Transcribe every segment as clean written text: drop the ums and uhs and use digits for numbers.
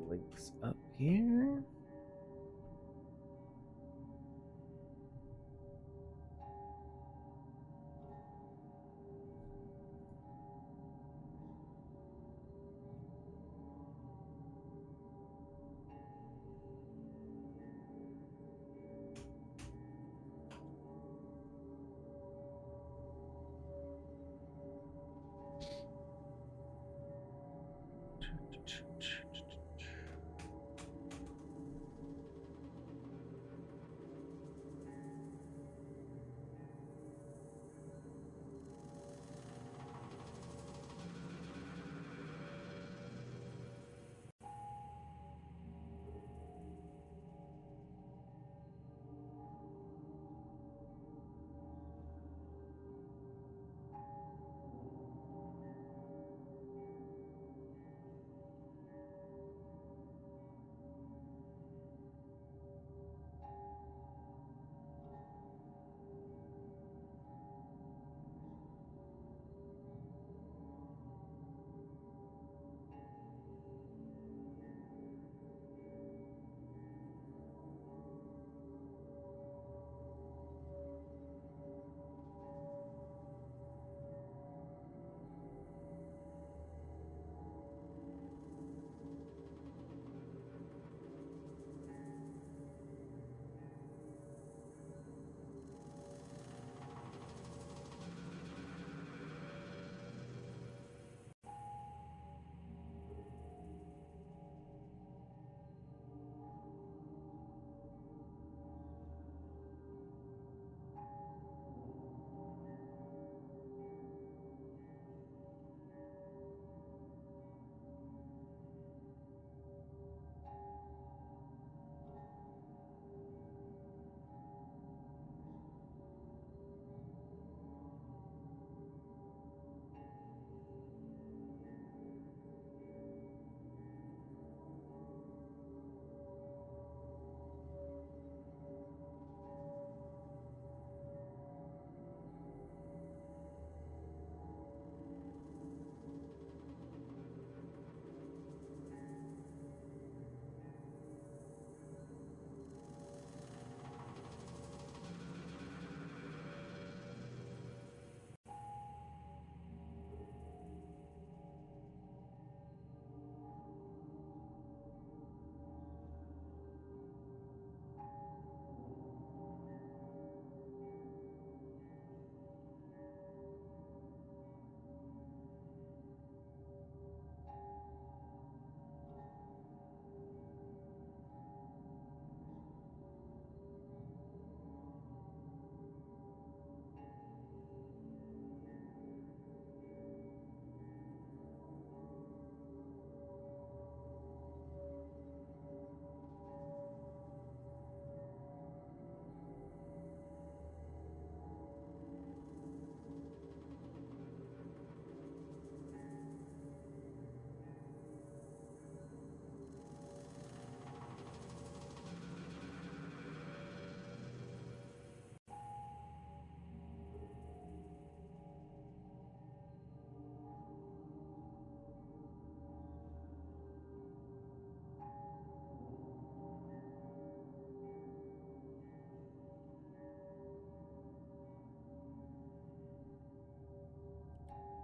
links up here.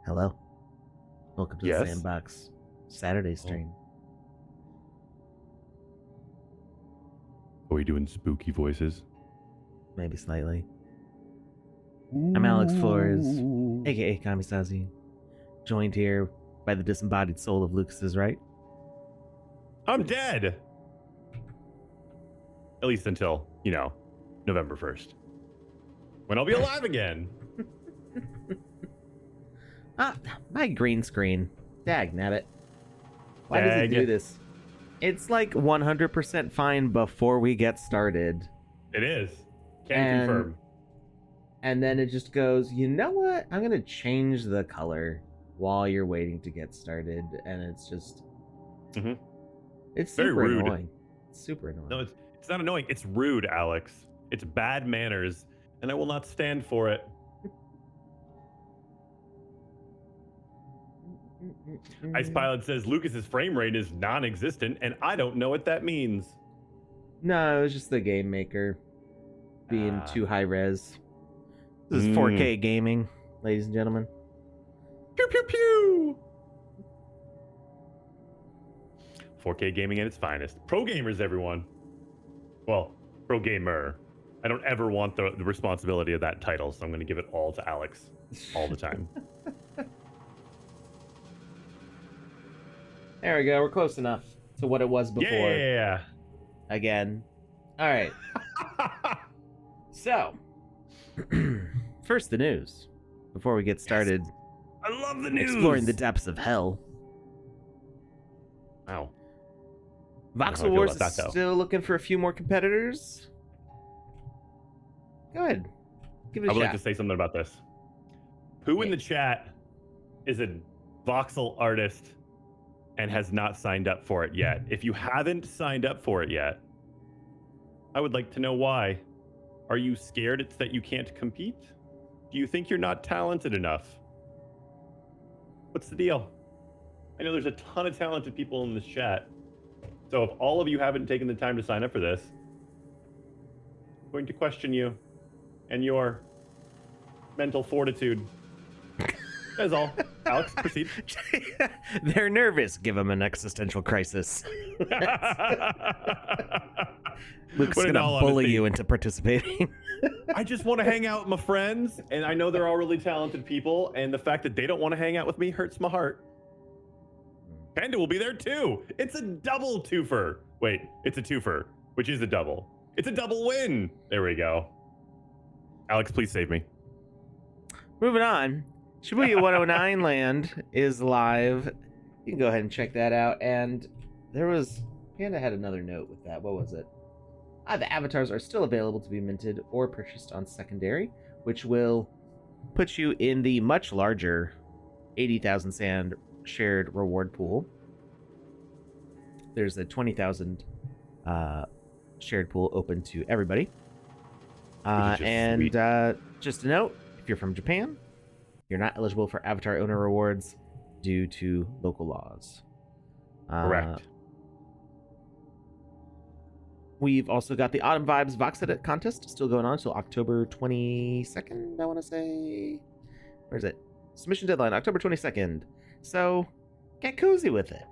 Hello. Welcome to the Yes. Sandbox Saturday stream. Are we doing spooky voices? Maybe slightly. I'm Alex Flores, aka Kamisazi, joined here by the disembodied soul of Lucas's right. I'm dead. At least until, November 1st. When I'll be alive again. My green screen. Dag nabbit. Why does it do this? It's like 100% fine before we get started. It is. Can confirm. And then it just goes, you know what? I'm going to change the color while you're waiting to get started. And it's just... It's super Very rude. annoying. It's super annoying. No, it's not annoying. It's rude, Alex. It's bad manners, and I will not stand for it. Ice Pilot says Lucas's frame rate is non-existent, and I don't know what that means. No, it was just the game maker being too high res. This is 4K gaming, ladies and gentlemen. Pew pew pew. 4K gaming at its finest. Pro gamers, everyone. Well, pro gamer. I don't ever want the responsibility of that title, so I'm going to give it all to Alex all the time. There we go. We're close enough to what it was before. Yeah. Again. All right. So, first the news. Before we get started, Yes. I love the news. Exploring the depths of hell. Wow. Voxel Wars is still looking for a few more competitors. Go ahead. Give it a shot. I would like to say something about this. Who in the chat is a voxel artist and has not signed up for it yet? If you haven't signed up for it yet, I would like to know why. Are you scared it's that you can't compete? Do you think you're not talented enough? What's the deal? I know there's a ton of talented people in this chat. So if all of you haven't taken the time to sign up for this, I'm going to question you and your mental fortitude. That's all. Alex, proceed. They're nervous. Give them an existential crisis. Luke's going to bully you into participating. I just want to hang out with my friends, and I know they're all really talented people, and the fact that they don't want to hang out with me hurts my heart. Panda will be there too. It's a double twofer. Wait, it's a twofer, which is a double. It's a double win. There we go. Alex, please save me. Moving on. Shibuya 109 Land is live. You can go ahead and check that out. And Panda had another note with that. What was it? The avatars are still available to be minted or purchased on secondary, which will put you in the much larger 80,000 sand shared reward pool. There's a 20,000 shared pool open to everybody. Just a note, if you're from Japan, you're not eligible for avatar owner rewards due to local laws. Correct. We've also got the Autumn Vibes Vox Edit contest still going on until October 22nd, I want to say. Where's it? Submission deadline, October 22nd. So, get cozy with it.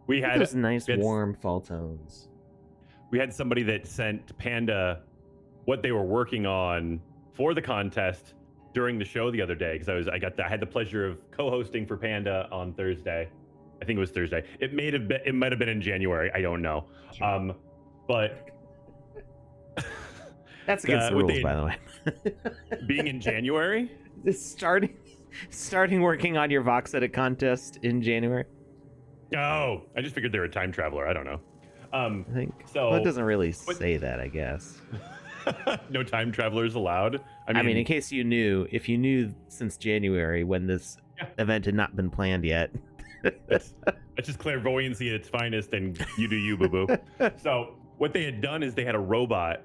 We had those nice warm fall tones. We had somebody that sent Panda what they were working on for the contest during the show the other day, because I had the pleasure of co-hosting for Panda on Thursday. I think it was Thursday. It might have been in January. I don't know. Sure. But that's against the rules, by the way. Being in January? Starting working on your Vox Edit contest in January. Oh, I just figured they were a time traveler. I don't know. I think so. Well, it doesn't really say that, I guess. No time travelers allowed. I mean, in case you knew, if you knew since January when this event had not been planned yet. That's just clairvoyancy at its finest, and you do you, boo-boo. So what they had done is they had a robot,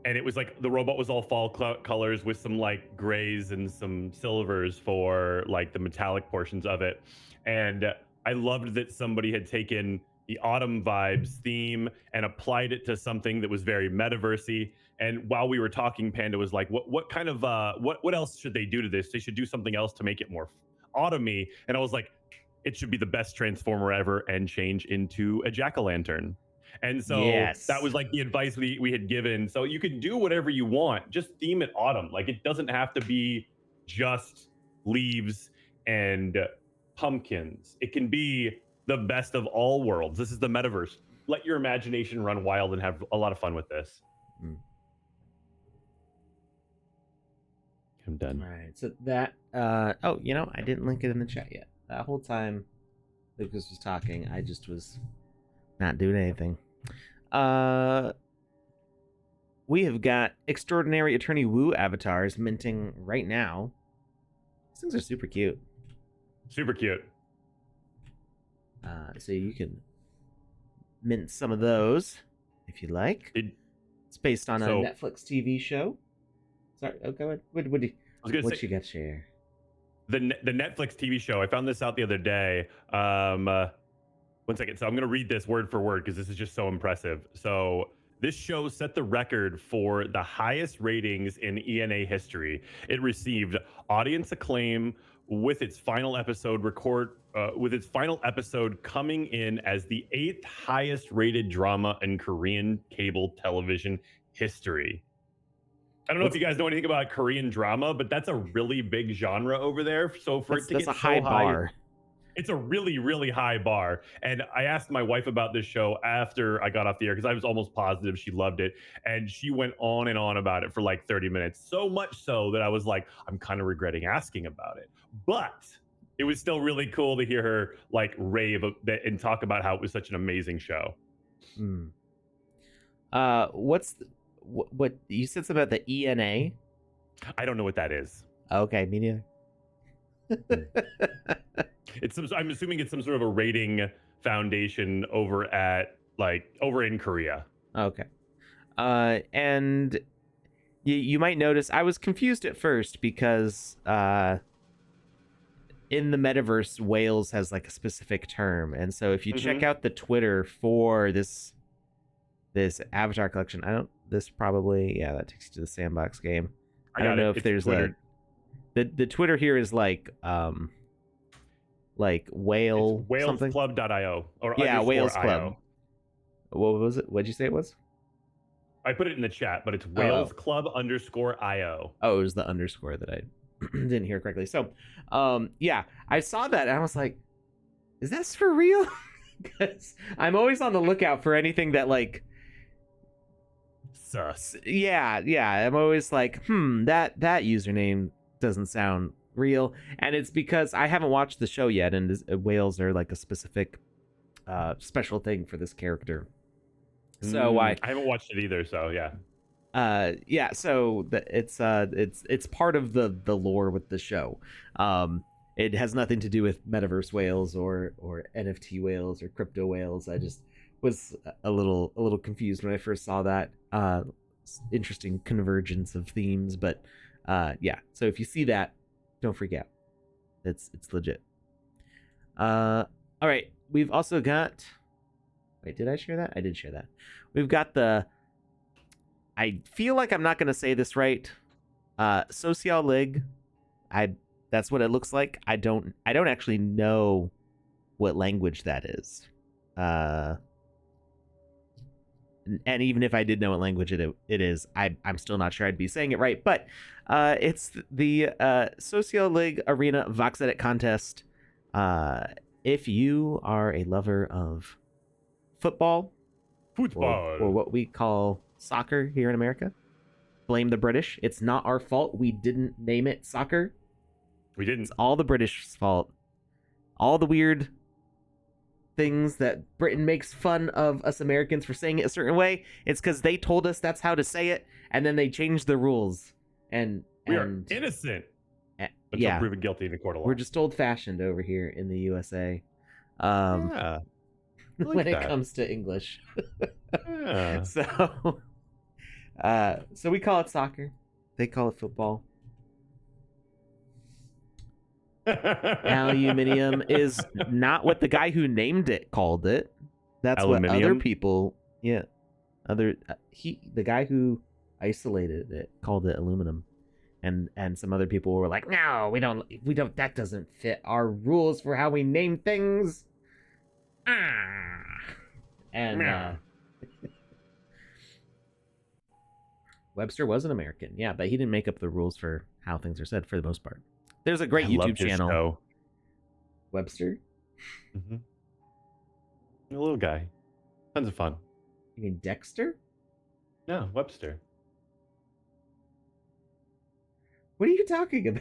and it was like the robot was all fall colors with some like grays and some silvers for like the metallic portions of it. And I loved that somebody had taken the Autumn Vibes theme and applied it to something that was very metaversey. And while we were talking, Panda was like, what kind of what else should they do to this? They should do something else to make it more autumny. And I was like, it should be the best transformer ever and change into a jack-o'-lantern. And so that was like the advice we had given. So you can do whatever you want, just theme it autumn. Like it doesn't have to be just leaves and pumpkins. It can be the best of all worlds. This is the metaverse. Let your imagination run wild and have a lot of fun with this. I'm done. All right. So that, I didn't link it in the chat yet. That whole time Lucas was talking, I just was not doing anything. We have got Extraordinary Attorney Wu avatars minting right now. These things are super cute. Super cute. So you can mint some of those if you like. It's based on a Netflix TV show. Sorry, go ahead. What you got to share? the Netflix TV show. I found this out the other day. 1 second. So I'm going to read this word for word because this is just so impressive. So this show set the record for the highest ratings in ENA history. It received audience acclaim with its final episode coming in as the 8th highest rated drama in Korean cable television history. I don't know if you guys know anything about Korean drama, but that's a really big genre over there. So for it to That's get a high so high, bar. it's a really, really high bar. And I asked my wife about this show after I got off the air because I was almost positive she loved it. And she went on and on about it for like 30 minutes. So much so that I was like, I'm kind of regretting asking about it. But it was still really cool to hear her like rave and talk about how it was such an amazing show. Hmm. What you said something about the ENA? I don't know what that is. Okay, me neither. I'm assuming it's some sort of a rating foundation over in Korea. Okay. And you might notice I was confused at first because in the metaverse, Wales has like a specific term, and so if you check out the Twitter for this avatar collection, that takes you to the Sandbox game. I don't know if there's Twitter. The Twitter here is like whale something. Whalesclub.io or Whales Club. IO. What was it? What'd you say it was? I put it in the chat, but it's whalesclub_IO. Oh, it was the underscore that I didn't hear correctly. So, I saw that and I was like, is this for real? Because I'm always on the lookout for anything that like sus. Yeah. I'm always like, that username doesn't sound real, and it's because I haven't watched the show yet, and whales are like a specific special thing for this character. So I haven't watched it either. So so it's part of the lore with the show. It has nothing to do with metaverse whales or NFT whales or crypto whales. I just was a little confused when I first saw that. Interesting convergence of themes, but so if you see that, don't freak out. It's legit. All right, we've also got. Wait, did I share that? I did share that. We've got I feel like I'm not going to say this right. Sociolig. That's what it looks like. I don't actually know what language that is. And even if I did know what language it is, I'm still not sure I'd be saying it right. But it's the Sociolig Arena Vox Edit contest. If you are a lover of football, or what we call soccer here in America, blame the British. It's not our fault. We didn't name it soccer. We didn't. It's all the British fault. All the weird things that Britain makes fun of us Americans for saying it a certain way, it's because they told us that's how to say it, and then they changed the rules. And we are innocent until proven guilty in a court of law. We're just old-fashioned over here in the USA. When it comes to English. So we call it soccer. They call it football. Aluminium is not what the guy who named it called it. That's Aluminium? What other people, the guy who isolated it called it aluminum, and some other people were like, no, we don't, that doesn't fit our rules for how we name things. And Webster was an American, but he didn't make up the rules for how things are said for the most part. There's a great YouTube channel. Show. Webster? Mm-hmm. A little guy. Tons of fun. You mean Dexter? No, Webster. What are you talking about?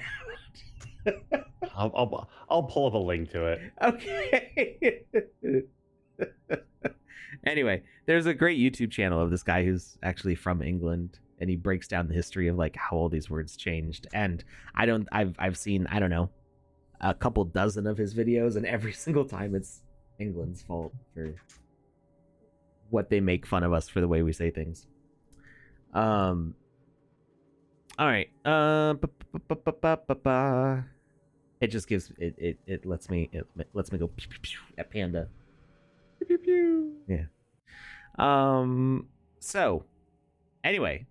I'll pull up a link to it. Okay. Anyway, there's a great YouTube channel of this guy who's actually from England, and he breaks down the history of like how all these words changed. And I've seen, I don't know, a couple dozen of his videos, and every single time it's England's fault for what they make fun of us for the way we say things. All right. It just gives it lets me go pew, pew, pew at Panda. Pew, pew. Yeah. So anyway,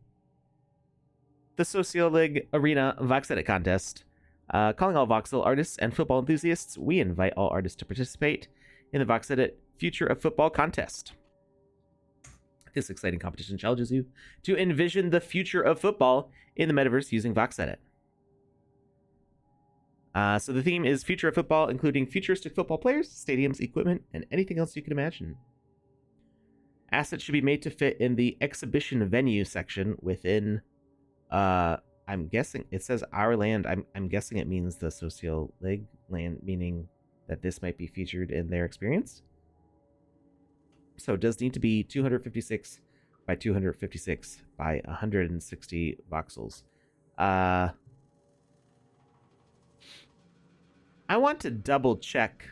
the Sociolig Arena Vox Edit contest. Calling all voxel artists and football enthusiasts, we invite all artists to participate in the Vox Edit Future of Football contest. This exciting competition challenges you to envision the future of football in the metaverse using Vox Edit. So the theme is future of football, including futuristic football players, stadiums, equipment, and anything else you can imagine. Assets should be made to fit in the exhibition venue section within I'm guessing it says our land. I'm guessing it means the Socio League land, meaning that this might be featured in their experience. So it does need to be 256 by 256 by 160 voxels. I want to double check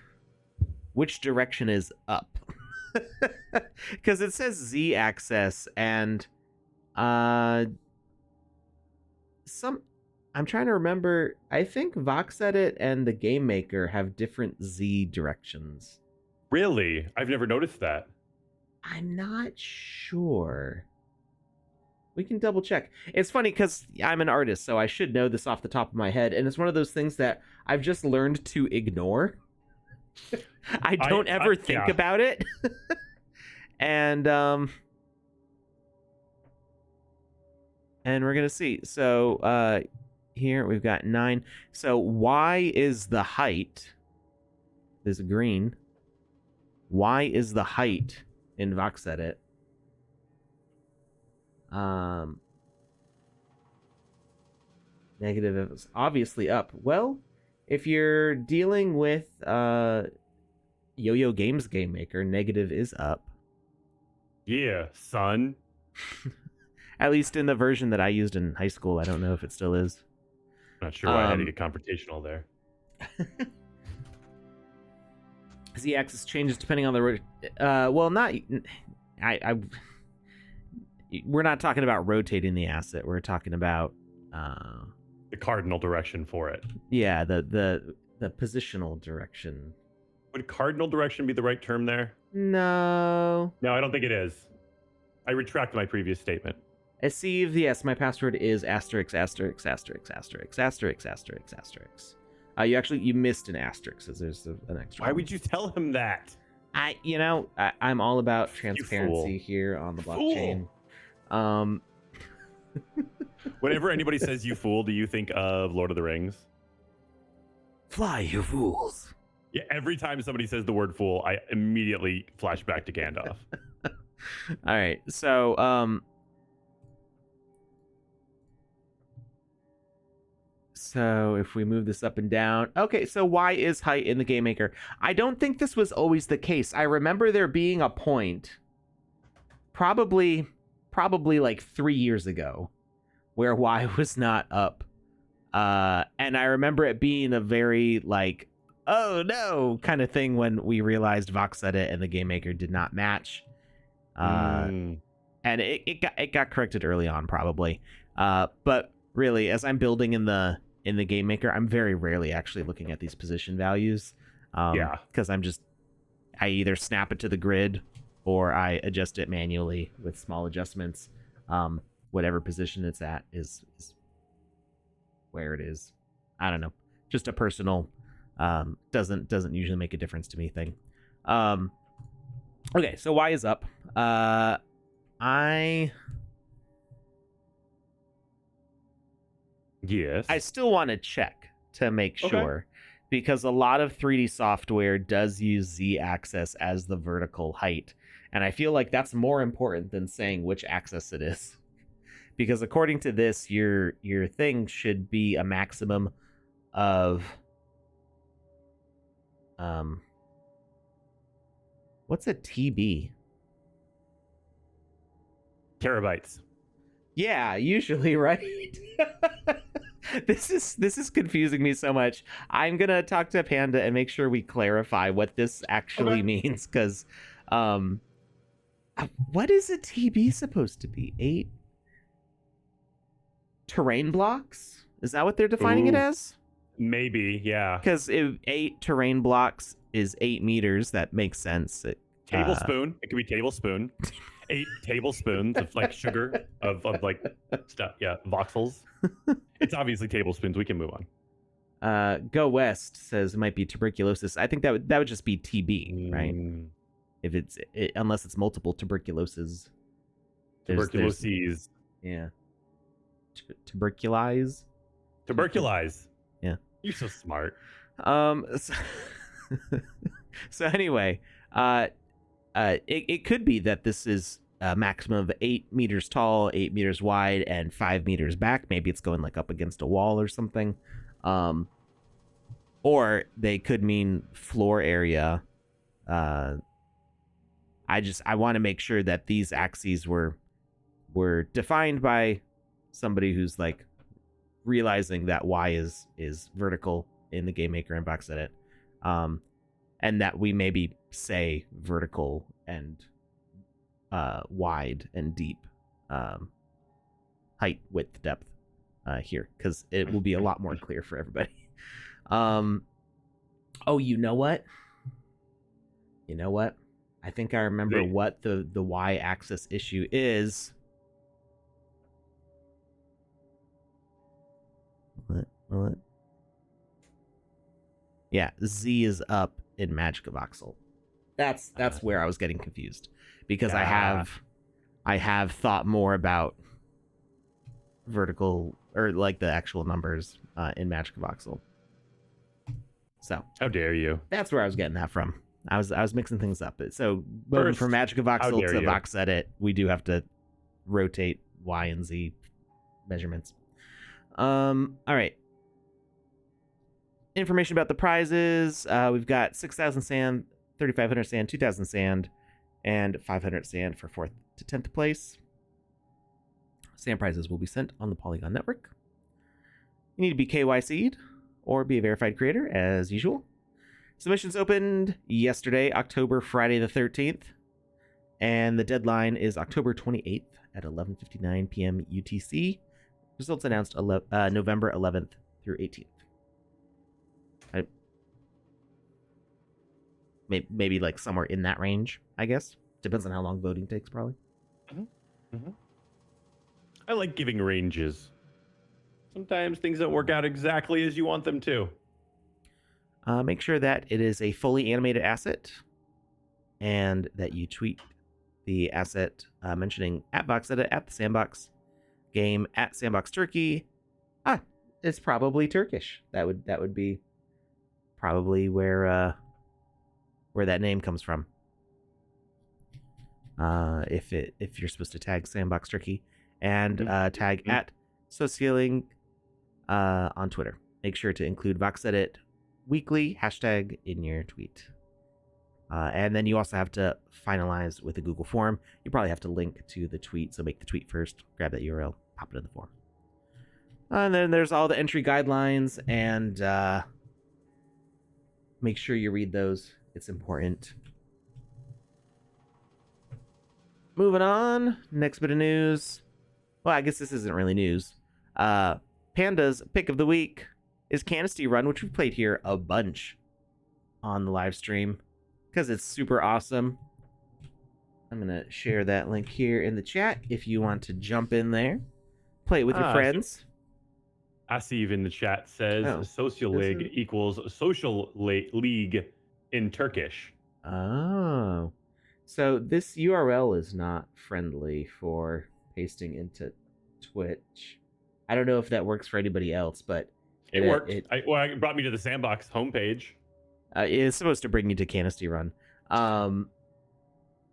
which direction is up. Because it says Z axis and I'm trying to remember. I think Vox Edit and the Game Maker have different Z directions. Really? I've never noticed that. I'm not sure. We can double check. It's funny because I'm an artist, so I should know this off the top of my head, and it's one of those things that I've just learned to ignore. I don't ever think about it. And we're gonna see. So here we've got 9. So Y is the height. There's green. Y is the height in Vox Edit. Negative is obviously up. Well, if you're dealing with Yo-Yo Games Game Maker, negative is up. Yeah, son. At least in the version that I used in high school. I don't know if it still is. Not sure why I had to get confrontational there. Z-axis changes depending on the road. Well, not. We're not talking about rotating the asset. We're talking about the cardinal direction for it. Yeah, the positional direction. Would cardinal direction be the right term there? No. No, I don't think it is. I retract my previous statement. Steve, yes, my password is asterisk, asterisk, asterisk, asterisk, asterisk, asterisk, asterisk. You missed an asterisk, so there's an extra. Why would you tell him that? I'm all about transparency here on the blockchain. Whenever anybody says you fool, do you think of Lord of the Rings? Fly, you fools. Yeah, every time somebody says the word fool, I immediately flash back to Gandalf. All right, so so if we move this up and down, okay, so Y is height in the Game Maker. I don't think this was always the case. I remember there being a point, probably like 3 years ago, where Y was not up. And I remember it being a very like, oh no kind of thing when we realized Vox Edit and the Game Maker did not match. And it got corrected early on probably. But really, as I'm building in the Game Maker, I'm very rarely actually looking at these position values. Because I either snap it to the grid or I adjust it manually with small adjustments. Whatever position it's at is where it is. I don't know. Just a personal doesn't usually make a difference to me thing. Okay, so Y is up. Yes. I still want to check to make sure, because a lot of 3D software does use Z-axis as the vertical height, and I feel like that's more important than saying which axis it is. Because according to this, your thing should be a maximum of what's a TB? Terabytes. Yeah, usually, right? This is confusing me so much. I'm gonna talk to Panda and make sure we clarify what this actually means, because what is a TB supposed to be? 8 terrain blocks? Is that what they're defining it as? Maybe, yeah. Because 8 terrain blocks is 8 meters. That makes sense. Tablespoon. It could be tablespoon. 8 tablespoons of like sugar of like stuff. Yeah, voxels. It's obviously tablespoons. We can move on. Go West says it might be tuberculosis. I think that would just be TB, right? If unless it's multiple tuberculoses. Tuberculoses. Yeah. Tuberculize. Yeah. You're so smart. So, so anyway, it could be that this is a maximum of 8 meters tall, 8 meters wide, and 5 meters back. Maybe it's going like up against a wall or something. Or they could mean floor area. I want to make sure that these axes were defined by somebody who's like realizing that Y is vertical in the Game Maker and VoxEdit, and that we maybe say vertical and wide and deep, height, width, depth here, because it will be a lot more clear for everybody. Oh, you know what? I think I remember what the Y-axis issue is. What? Yeah, Z is up in Magic Voxel. That's where I was getting confused, because I have thought more about vertical or like the actual numbers in Magic Voxel. So how dare you? That's where I was getting that from. I was mixing things up. So moving from Magic Voxel to VoxEdit, we do have to rotate Y and Z measurements. All right. Information about the prizes. We've got 6,000 sand, 3,500 sand, 2,000 sand, and 500 sand for 4th to 10th place. Sand prizes will be sent on the Polygon Network. You need to be KYC'd or be a verified creator, as usual. Submissions opened yesterday, Friday the 13th, and the deadline is October 28th at 11:59 p.m. UTC. Results announced November 11th through 18th. Maybe like somewhere in that range, I guess. Depends on how long voting takes, probably. I like giving ranges. Sometimes things don't work out exactly as you want them to. Make sure that it is a fully animated asset, and that you tweet the asset mentioning at VoxEdit, at the Sandbox game, at Sandbox Turkey. It's probably Turkish. That would be probably where that name comes from. If you're supposed to tag Sandbox Turkey, and tag at Socialing on Twitter. Make sure to include VoxEdit weekly hashtag in your tweet. And then you also have to finalize with a Google form. You probably have to link to the tweet, so make the tweet first, grab that URL, pop it in the form. And then there's all the entry guidelines, and make sure you read those. It's important. Moving on, next bit of news. Well, I guess this isn't really news. Panda's pick of the week is Canistee Run, which we've played here a bunch on the live stream because it's super awesome. I'm going to share that link here in the chat if you want to jump in there. Play it with your friends. Asiv in the chat says Social League equals Social League in Turkish. Oh. So this URL is not friendly for pasting into Twitch. I don't know if that works for anybody else, but it worked. It brought me to the Sandbox homepage. It's supposed to bring you to Canistee Run.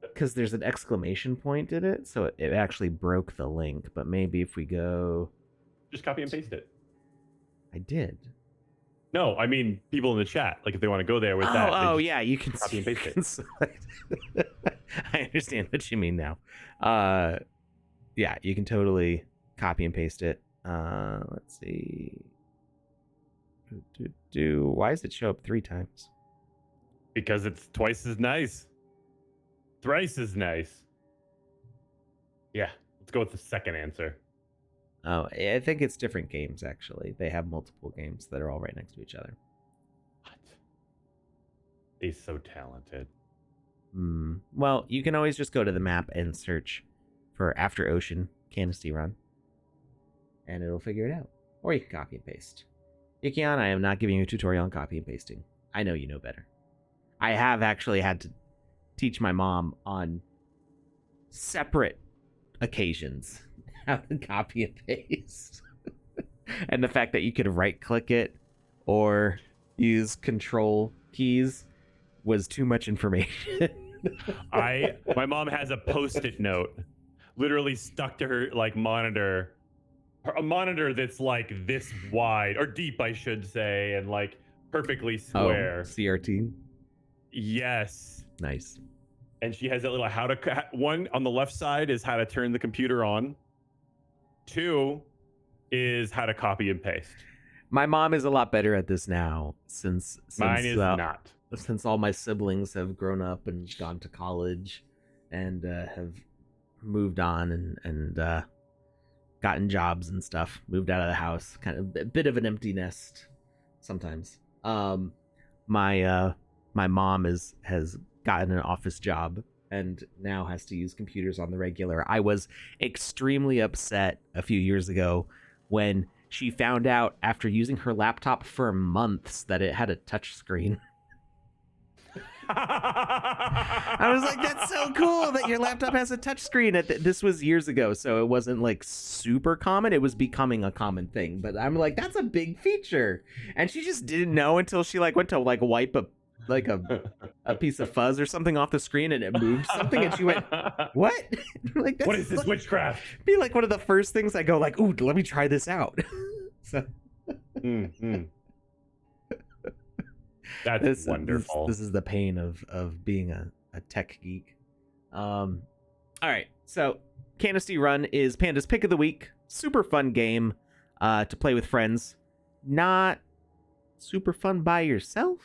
Because there's an exclamation point in it, so it actually broke the link. But maybe if we go... Just copy and paste it. I did. No, I mean people in the chat. Like if they want to go there with that. Oh, yeah, you can copy and paste it. I understand what you mean now. Yeah, you can totally copy and paste it. Let's see. Why does it show up 3 times? Because it's twice as nice. Thrice as nice. Yeah, let's go with the second answer. Oh, I think it's different games actually. They have multiple games that are all right next to each other. What? He's so talented. Well, you can always just go to the map and search for After Ocean Canopy Run, and it'll figure it out. Or you can copy and paste. Ikion, I am not giving you a tutorial on copy and pasting. I know you know better. I have actually had to teach my mom on separate occasions how to copy and paste. And the fact that you could right click it or use control keys was too much information. My mom has a post-it note literally stuck to her like monitor, a monitor that's like this wide or deep, I should say, and like perfectly square. CRT. Yes. Nice. And she has that little one on the left side is how to turn the computer on. 2 is how to copy and paste. My mom is a lot better at this now since Mine is not. Since all my siblings have grown up and gone to college and have moved on and gotten jobs and stuff, moved out of the house, kind of a bit of an empty nest sometimes. My mom has gotten an office job and now has to use computers on the regular. I was extremely upset a few years ago when she found out after using her laptop for months that it had a touch screen. I was like, that's so cool that your laptop has a touch screen. This was years ago, so it wasn't like super common. It was becoming a common thing. But I'm like, that's a big feature. And she just didn't know until she like went to like wipe a piece of fuzz or something off the screen and it moved something and she went, what? Like, what is this witchcraft? Be like one of the first things I go like, ooh, let me try this out. So that's wonderful. This is the pain of being a tech geek. All right, so Canopy Run is Panda's pick of the week. Super fun game to play with friends. Not super fun by yourself.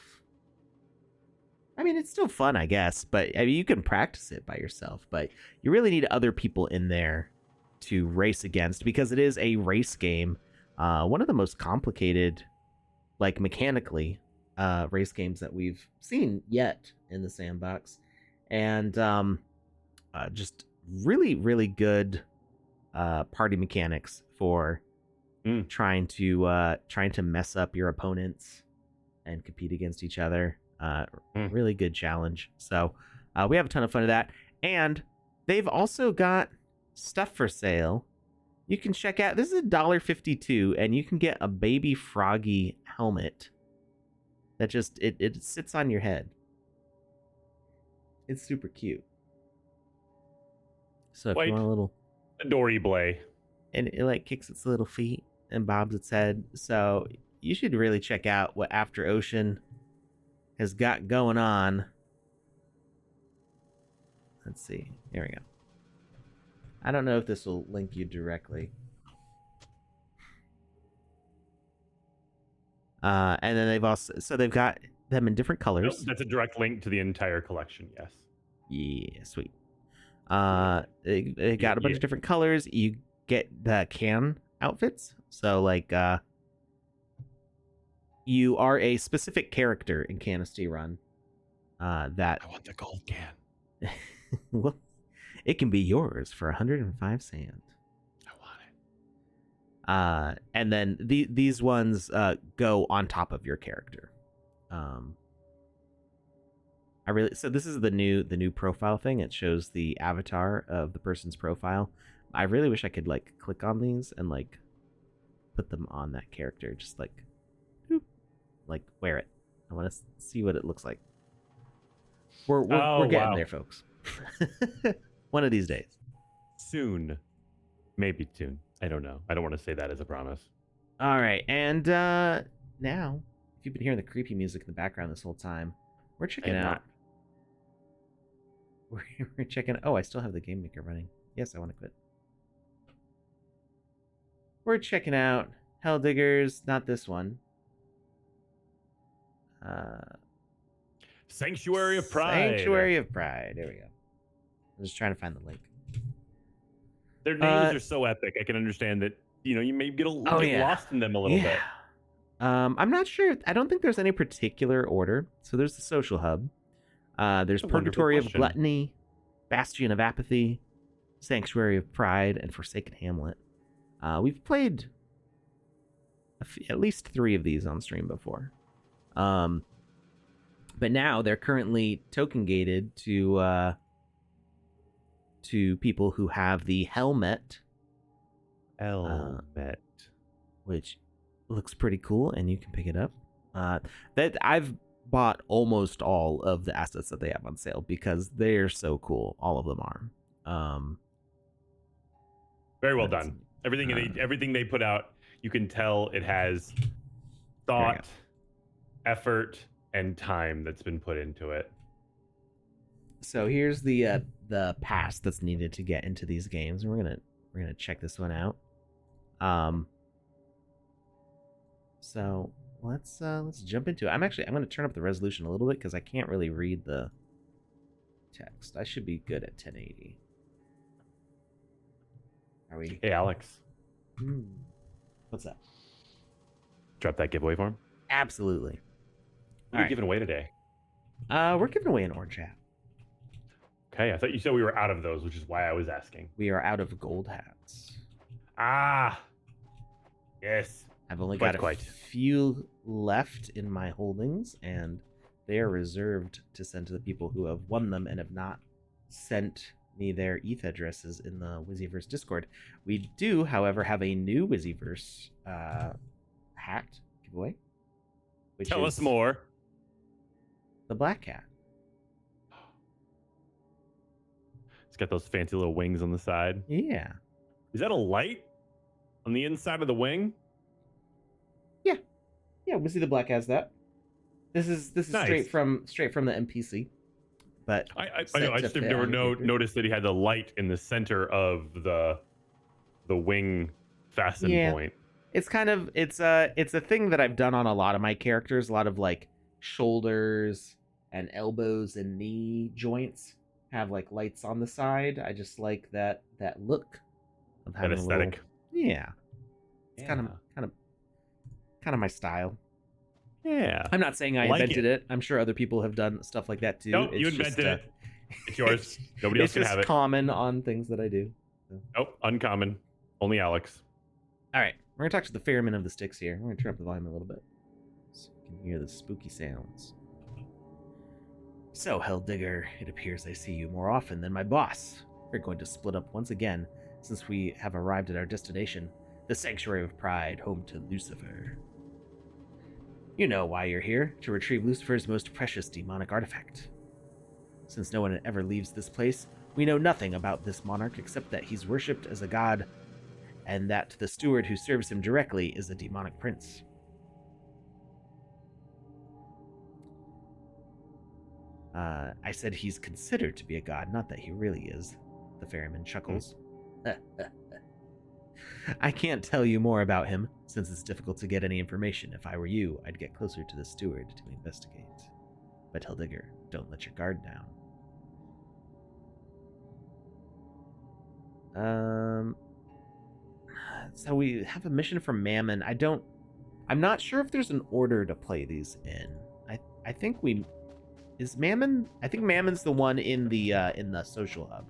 I mean, it's still fun, I guess, but I mean, you can practice it by yourself, but you really need other people in there to race against because it is a race game. One of the most complicated, like mechanically, race games that we've seen yet in the Sandbox, and just really, really good party mechanics for trying to mess up your opponents and compete against each other. Really good challenge. So we have a ton of fun of that. And they've also got stuff for sale. You can check out, this is $1.52, and you can get a baby froggy helmet that just, it sits on your head. It's super cute. So if you want a little... Dory Blay. And it like kicks its little feet and bobs its head. So you should really check out what After Ocean has got going on. Let's see. Here we go. I don't know if this will link you directly. And then they've got them in different colors. Nope, that's a direct link to the entire collection. Yes. Yeah, sweet. They got a bunch of different colors. You get the can outfits. So like you are a specific character in Canopy Run. That I want the gold can. Well, it can be yours for 105 sand. I want it. And then these ones go on top of your character. So this is the new profile thing. It shows the avatar of the person's profile. I really wish I could like click on these and like put them on that character, just like like wear it. I want to see what it looks like. We're getting there, folks. One of these days. Soon. Maybe soon. I don't know. I don't want to say that as a promise. All right. And now, if you've been hearing the creepy music in the background this whole time, we're checking out. We're checking. Oh, I still have the game maker running. Yes, I want to quit. We're checking out Helldiggers, not this one. Sanctuary of Pride. Sanctuary of Pride. There we go. I'm just trying to find the link. Their names are so epic. I can understand that you may get Oh, get yeah. lost in them a little Yeah. bit. I'm not sure. I don't think there's any particular order. So there's the social hub. There's That's a wonderful Purgatory of question. Gluttony, Bastion of Apathy, Sanctuary of Pride, and Forsaken Hamlet. We've played at least 3 of these on stream before. But now they're currently token gated to people who have the helmet, Helmet. which looks pretty cool, and you can pick it up. That I've bought almost all of the assets that they have on sale because they're so cool. All of them are. Very well let's done. see. Everything they put out, you can tell it has thought, effort, and time that's been put into it. So here's the pass that's needed to get into these games, and we're gonna check this one out. So let's jump into it. I'm gonna turn up the resolution a little bit because I can't really read the text. I should be good at 1080. Are we? Hey, Alex. What's up? Drop that giveaway form. Absolutely. What are you giving away today? We're giving away an orange hat. Okay, I thought you said we were out of those, which is why I was asking. We are out of gold hats. Ah, yes. I've only got a few left in my holdings, and they are reserved to send to the people who have won them and have not sent me their ETH addresses in the Wizzyverse Discord. We do, however, have a new Wizzyverse hat giveaway. Which Tell us more. The black cat. It's got those fancy little wings on the side. Yeah. Is that a light on the inside of the wing? Yeah, Wizzy the Black has that. This is nice. straight from the NPC. But I know. I just have never noticed that he had the light in the center of the wing fasten point. It's kind of it's a thing that I've done on a lot of my characters. A lot of like shoulders and elbows and knee joints have like lights on the side. I just like that look of having that aesthetic. It's kind of my style. Yeah. I'm not saying I invented it. I'm sure other people have done stuff like that too. No, you invented it. It's yours. Nobody else can have it. It's just common on things that I do. So. Oh, uncommon. Only Alex. All right. We're going to talk to the Ferryman of the Sticks here. We're going to turn up the volume a little bit so you can hear the spooky sounds. So, Helldigger, it appears I see you more often than my boss. We're going to split up once again since we have arrived at our destination, the Sanctuary of Pride, home to Lucifer. You know why you're here, to retrieve Lucifer's most precious demonic artifact. Since no one ever leaves this place, we know nothing about this monarch except that he's worshipped as a god, and that the steward who serves him directly is a demonic prince. I said he's considered to be a god, not that he really is. The ferryman chuckles. I can't tell you more about him, since it's difficult to get any information. If I were you, I'd get closer to the steward to investigate. But Helldigger, don't let your guard down. So we have a mission from Mammon. I'm not sure if there's an order to play these in. I think is Mammon? I think Mammon's the one in the social hub.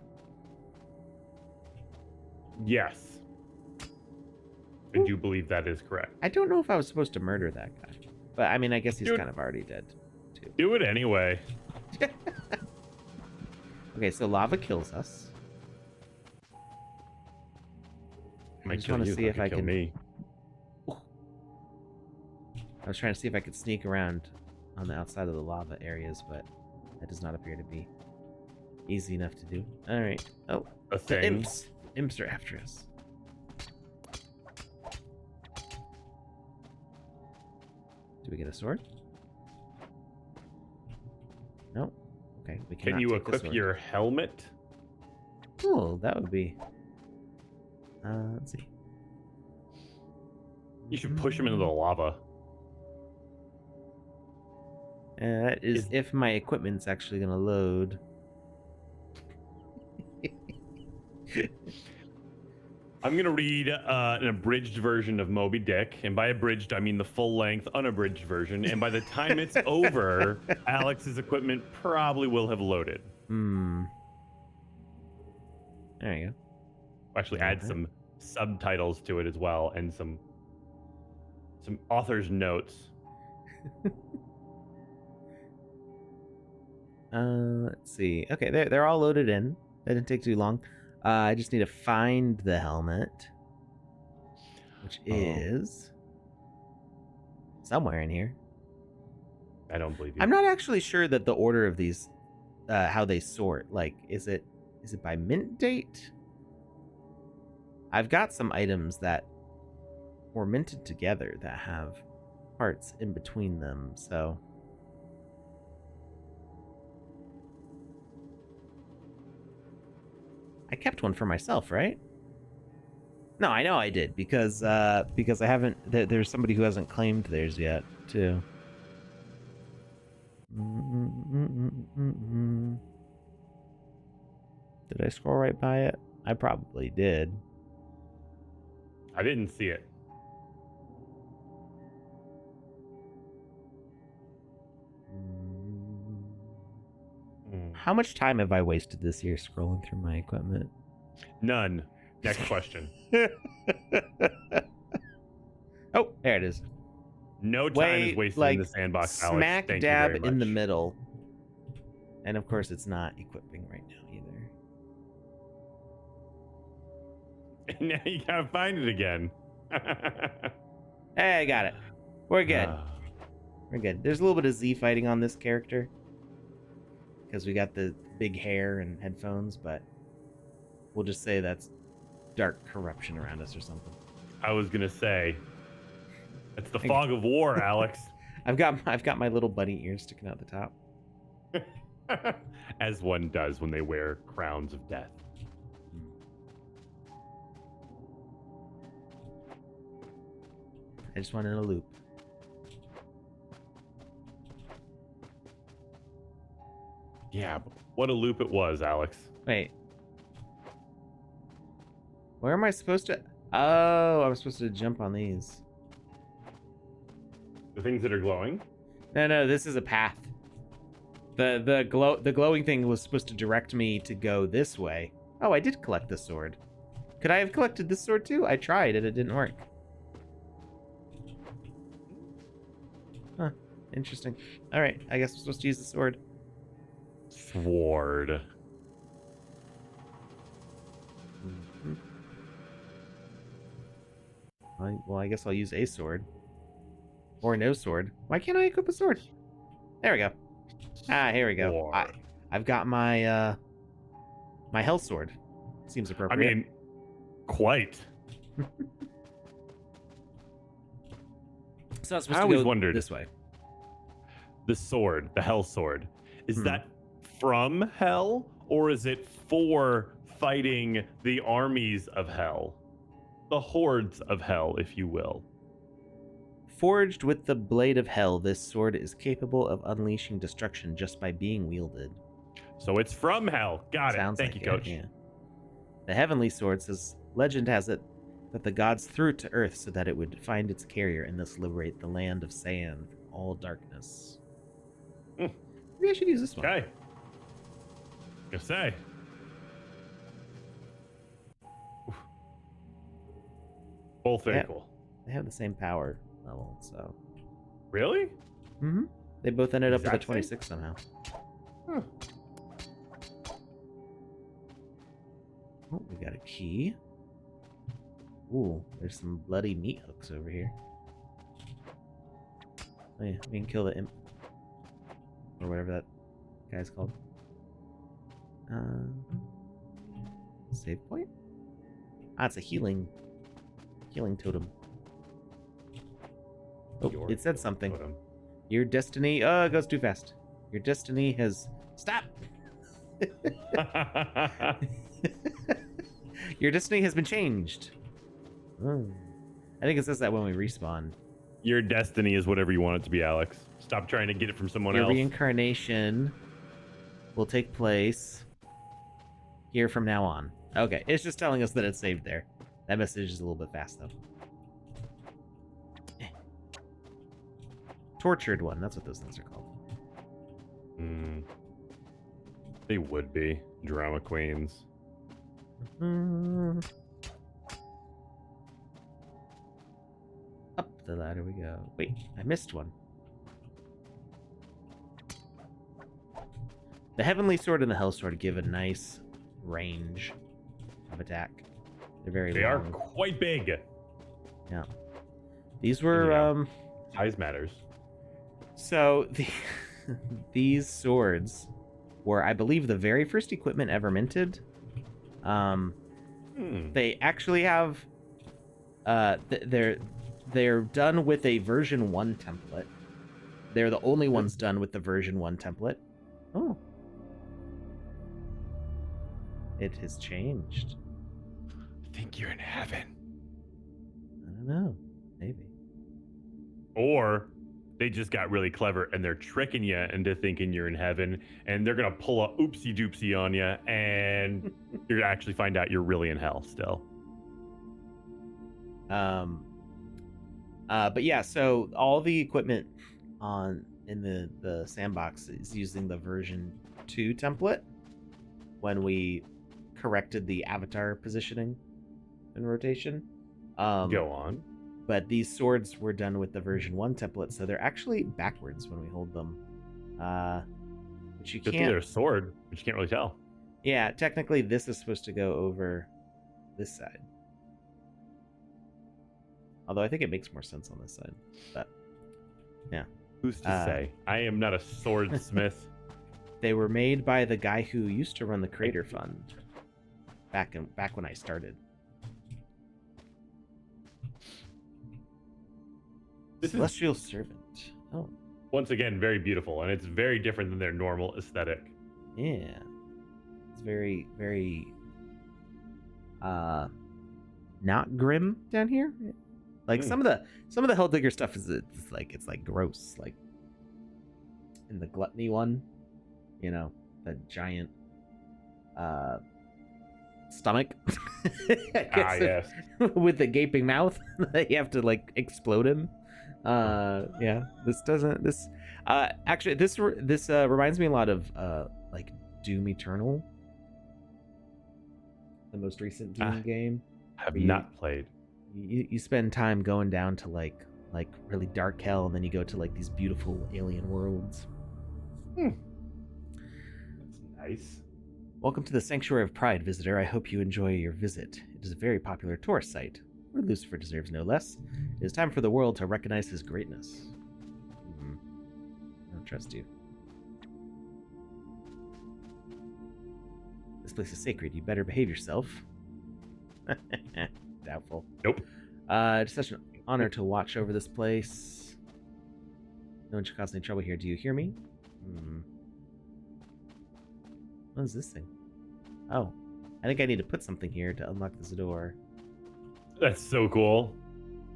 Yes. I do believe that is correct. I don't know if I was supposed to murder that guy. But I mean, I guess he's kind of already dead, too. Do it anyway. Okay, so lava kills us. I just want to see if I can... me. I was trying to see if I could sneak around on the outside of the lava areas, but that does not appear to be easy enough to do. All right. Oh, a thing. Imps. Imps are after us. Do we get a sword? No. Okay, we cannot. Can you equip your helmet? Cool, that would be. Let's see. You should push him into the lava. That is if my equipment's actually gonna load. I'm gonna read an abridged version of Moby Dick, and by abridged I mean the full-length, unabridged version. And by the time it's over, Alex's equipment probably will have loaded. Hmm. There you go. Actually, Yeah, add right. some subtitles to it as well, and some author's notes. Let's see. Okay, they're all loaded in. That didn't take too long. I just need to find the helmet, which is somewhere in here. I don't believe you. I'm not actually sure that the order of these, how they sort. Like, is it by mint date? I've got some items that were minted together that have parts in between them, so. I kept one for myself, right? No, I know I did because I haven't. There's somebody who hasn't claimed theirs yet, too. Did I scroll right by it? I probably did. I didn't see it. How much time have I wasted this year scrolling through my equipment? None. Next question. Oh, there it is. No time is wasted in the sandbox, Alex. Smack Thank dab you very much. in the middle. And of course, it's not equipping right now either. And now you gotta find it again. Hey, I got it. We're good. We're good. There's a little bit of Z fighting on this character because we got the big hair and headphones, but we'll just say that's dark corruption around us or something. I was gonna say, it's the fog of war, Alex. I've got my little bunny ears sticking out the top. As one does when they wear crowns of death. I just went in a loop. Yeah, but what a loop it was, Alex. Wait. Where am I supposed to? Oh, I'm supposed to jump on these. The things that are glowing? No, this is a path. The glowing thing was supposed to direct me to go this way. Oh, I did collect this sword. Could I have collected this sword too? I tried and it didn't work. Huh. Interesting. Alright, I guess I'm supposed to use the sword. Sword. Mm-hmm. Well, I guess I'll use a sword. Or no sword. Why can't I equip a sword? There we go. Ah, here we go. I've got my my hell sword. Seems appropriate. I mean, quite. So I was supposed I to always go wondered, this way. The sword, the hell sword, is that from hell, or is it for fighting the armies of hell? The hordes of hell, if you will. Forged with the blade of hell, this sword is capable of unleashing destruction just by being wielded. So it's from hell. Got it. Thank you, Coach. Yeah. The heavenly sword says, legend has it that the gods threw it to earth so that it would find its carrier and thus liberate the land of sand from all darkness. Maybe I should use this one. Okay. Gonna say. Both very cool. They have the same power level, so. Really? Mm-hmm. They both ended up with a 26 somehow. Huh. Oh, we got a key. Ooh, there's some bloody meat hooks over here. Oh yeah, we can kill the imp. Or whatever that guy's called. Save point? Ah, it's a healing totem. Oh, it said something. Totem. Your destiny... Oh, it goes too fast. Your destiny has... Stop! Your destiny has been changed. Oh. I think it says that when we respawn. Your destiny is whatever you want it to be, Alex. Stop trying to get it from someone else. Your reincarnation will take place here from now on. Okay, it's just telling us that it's saved there. That message is a little bit fast though. Tortured one. That's what those things are called. They would be drama queens. Up the ladder we go. Wait, I missed one. The Heavenly Sword and the Hell Sword give a nice range of attack. They're very They long. are quite big. Yeah. These were Size matters. So these swords were, I believe, the very first equipment ever minted. They actually have they're done with a version 1 template. They're the only ones done with the version 1 template. Oh. It has changed. I think you're in heaven. I don't know. Maybe. Or they just got really clever and they're tricking you into thinking you're in heaven, and they're gonna pull a oopsie doopsie on you, and you're gonna actually find out you're really in hell still. But yeah, so all the equipment in the sandbox is using the version 2 template when we corrected the avatar positioning and rotation. Go on. But these swords were done with the version 1 template, so they're actually backwards when we hold them. Which you Good thing can't. they're a sword, but you can't really tell. Yeah, technically this is supposed to go over this side. Although I think it makes more sense on this side. But yeah. Who's to say? I am not a swordsmith. They were made by the guy who used to run the Creator Fund back when I started. Celestial Servant. Oh. Once again, very beautiful, and it's very different than their normal aesthetic. Yeah. It's very, very not grim down here. Like some of the Helldigger stuff is it's like gross. Like in the Gluttony one, you know, the giant stomach. Yes. With the gaping mouth that you have to like explode him. Yeah, actually this reminds me a lot of like Doom Eternal, the most recent Doom game. Have not played. You spend time going down to like really dark hell, and then you go to like these beautiful alien worlds. That's nice. Welcome to the Sanctuary of Pride, visitor. I hope you enjoy your visit. It is a very popular tourist site, where Lucifer deserves no less. It is time for the world to recognize his greatness. I don't trust you. This place is sacred. You better behave yourself. Doubtful. Nope. It's such an honor to watch over this place. No one should cause any trouble here. Do you hear me? What is this thing? Oh, I think I need to put something here to unlock this door. That's so cool.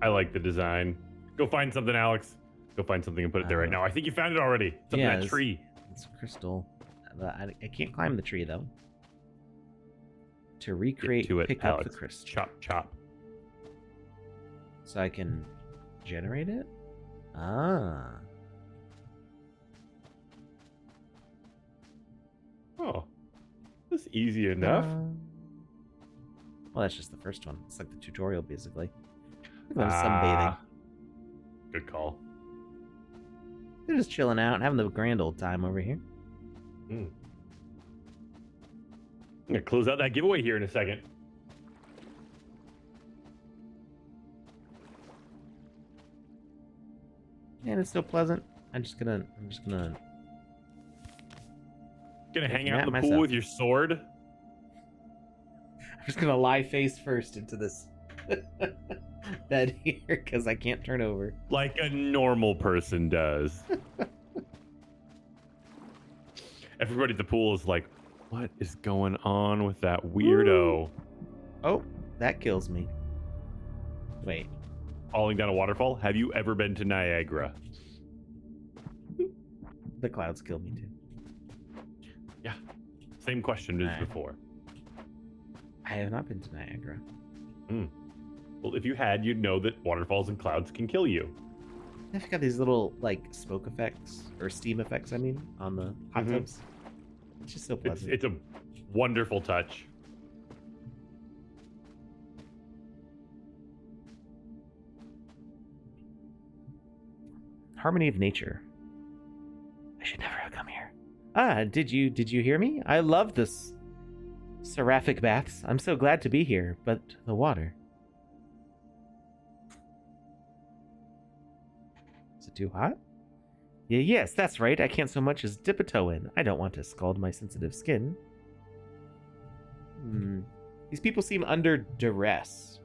I like the design. Go find something, Alex. Go find something and put it there right now. I think you found it already. It's up in that tree. It's a crystal. I can't climb the tree, though. To recreate, pick up the crystal. Chop, chop. So I can generate it? Ah. Oh. That's easy enough. Well, that's just the first one. It's like the tutorial, basically. I'm sunbathing. Good call. They're just chilling out and having the grand old time over here. I'm going to close out that giveaway here in a second. And it's still pleasant. I'm just gonna hang out in the pool with your sword. I'm just gonna lie face first into this bed here because I can't turn over. Like a normal person does. Everybody at the pool is like, what is going on with that weirdo? Ooh. Oh, that kills me. Wait. Falling down a waterfall? Have you ever been to Niagara? The clouds kill me too. Yeah. Same question as before. I have not been to Niagara. Well, if you had, you'd know that waterfalls and clouds can kill you. They've got these little like smoke effects or steam effects. I mean, on the hot Mhm. tubs. It's just so pleasant. It's a wonderful touch. Harmony of nature. I should never have come here. Did you hear me? I love this seraphic baths. I'm so glad to be here, but the water. Is it too hot? Yeah, yes, that's right. I can't so much as dip a toe in. I don't want to scald my sensitive skin. These people seem under duress.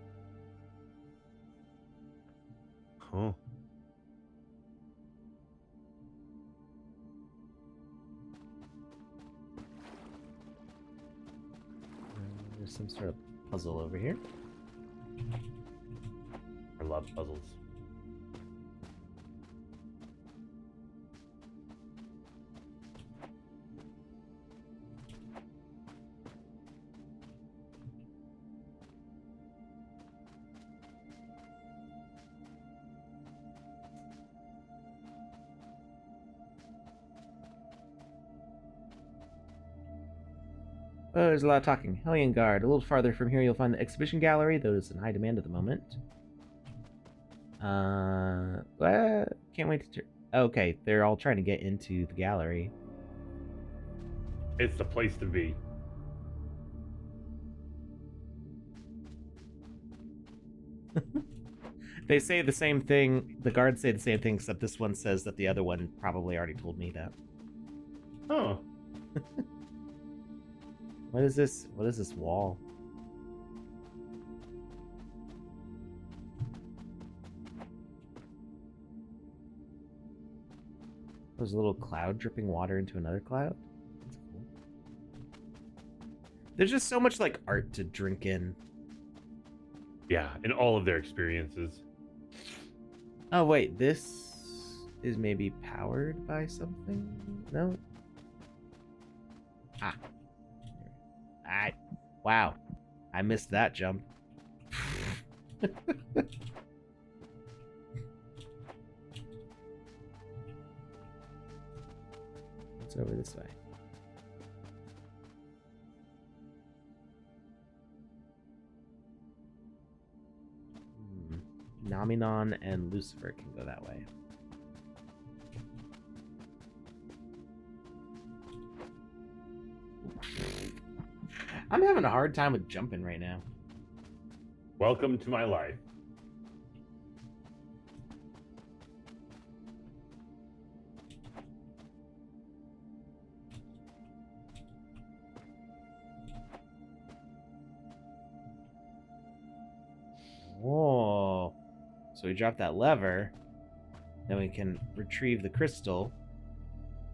Huh. There's some sort of puzzle over here. I love puzzles. Oh, there's a lot of talking. Hellion Guard. A little farther from here, you'll find the exhibition gallery, though it's in high demand at the moment. Can't wait to. Okay, they're all trying to get into the gallery. It's the place to be. They say the same thing. The guards say the same thing, except this one says that the other one probably already told me that. Huh. What is this? What is this wall? There's a little cloud dripping water into another cloud. That's cool. There's just so much like art to drink in. Yeah, in all of their experiences. Oh wait, this is maybe powered by something? No? Ah. Wow. I missed that jump. What's over this way? Nominon and Lucifer can go that way. I'm having a hard time with jumping right now. Welcome to my life. Whoa. So we drop that lever. Then we can retrieve the crystal,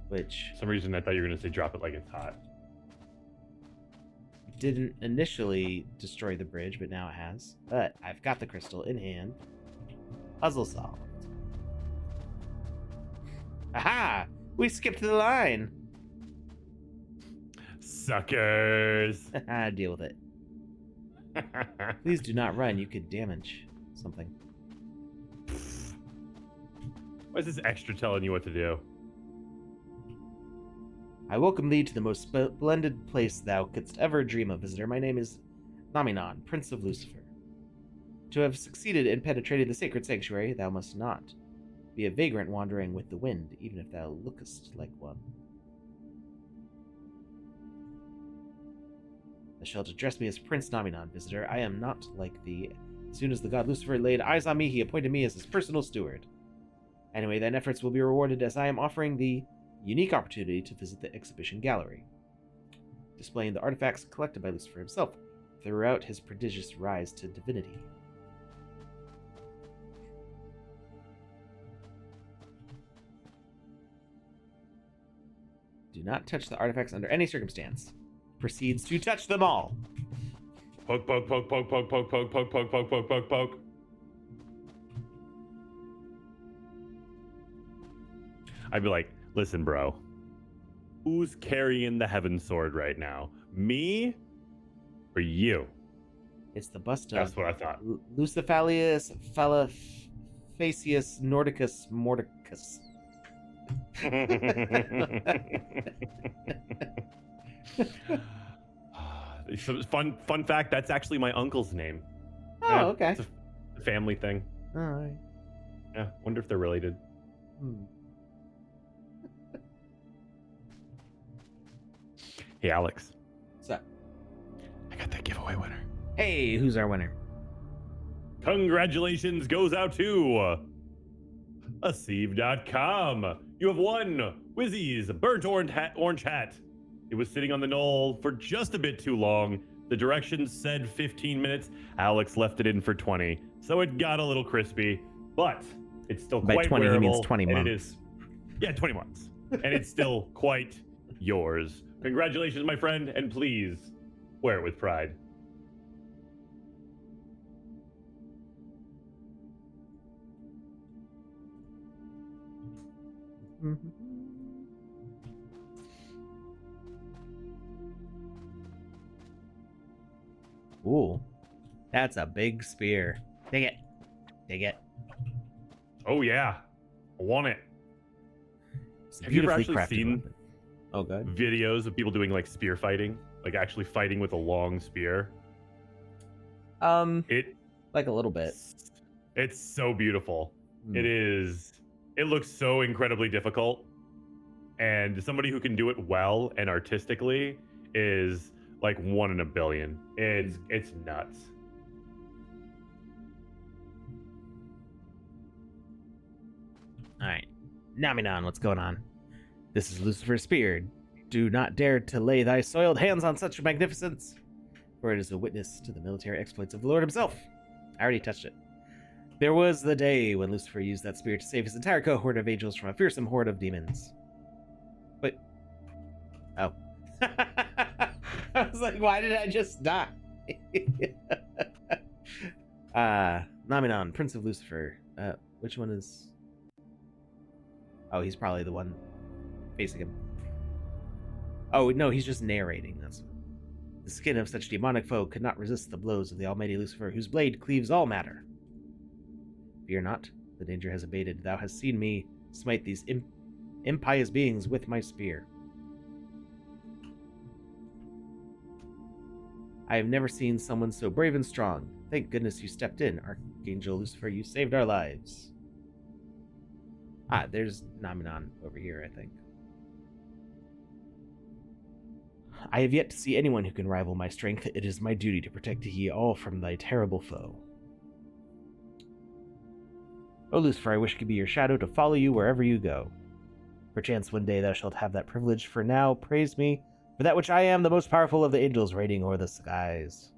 which For some reason, I thought you were going to say drop it like it's hot. didn't initially destroy the bridge, but now it has. But I've got the crystal in hand. Puzzle solved. Aha! We skipped the line. Suckers. Deal with it. Please do not run. You could damage something. Why is this extra telling you what to do? I welcome thee to the most splendid place thou couldst ever dream of, visitor. My name is Nominon, Prince of Lucifer. To have succeeded in penetrating the sacred sanctuary, thou must not be a vagrant wandering with the wind, even if thou lookest like one. Thou shalt address me as Prince Nominon, visitor. I am not like thee. As soon as the god Lucifer laid eyes on me, he appointed me as his personal steward. Anyway, thine efforts will be rewarded as I am offering thee unique opportunity to visit the exhibition gallery, displaying the artifacts collected by Lucifer himself throughout his prodigious rise to divinity. Do not touch the artifacts under any circumstance. Proceeds to touch them all. Poke, poke, poke, poke, poke, poke, poke, poke, poke, poke, poke, poke, poke. I'd be like, listen, bro. Who's carrying the heaven sword right now? Me or you? It's the bust of That's what I thought. Luciphalius Fallacius Nordicus Mordicus. So fun fact, that's actually my uncle's name. Oh, okay. It's a family thing. All right. Yeah, wonder if they're related. Hey, Alex. What's up? I got that giveaway winner. Hey, who's our winner? Congratulations goes out to Aceive.com. You have won Wizzy's burnt orange hat. It was sitting on the knoll for just a bit too long. The directions said 15 minutes. Alex left it in for 20, so it got a little crispy, but it's still By quite 20, wearable. he means 20 and months. It is, yeah, 20 months, and it's still quite yours. Congratulations, my friend, and please wear it with pride. Ooh, that's a big spear. Dig it. Dig it. Oh yeah, I want it. It's a Have you ever beautifully actually crafted seen weapon. Oh, good. videos of people doing like spear fighting, like actually fighting with a long spear? It Like a little bit. It's so beautiful. Hmm. It is. It looks so incredibly difficult, and somebody who can do it well and artistically is like 1 in a billion. It's nuts. All right, Naminon, what's going on? This is Lucifer's spear. Do not dare to lay thy soiled hands on such magnificence, for it is a witness to the military exploits of the Lord himself. I already touched it. There was the day when Lucifer used that spear to save his entire cohort of angels from a fearsome horde of demons. Wait. Oh. I was like, why did I just die? Naminon, Prince of Lucifer. Which one is... Oh, he's probably the one facing him. Oh, no, he's just narrating. That's the skin of such demonic foe could not resist the blows of the almighty Lucifer, whose blade cleaves all matter. Fear not, the danger has abated. Thou hast seen me smite these impious beings with my spear. I have never seen someone so brave and strong. Thank goodness you stepped in, Archangel Lucifer. You saved our lives. Ah, there's Naminon over here, I think. I have yet to see anyone who can rival my strength. It is my duty to protect ye all from thy terrible foe. O Lucifer, I wish to be your shadow to follow you wherever you go. Perchance one day thou shalt have that privilege, for now praise me for that which I am, the most powerful of the angels reigning o'er the skies.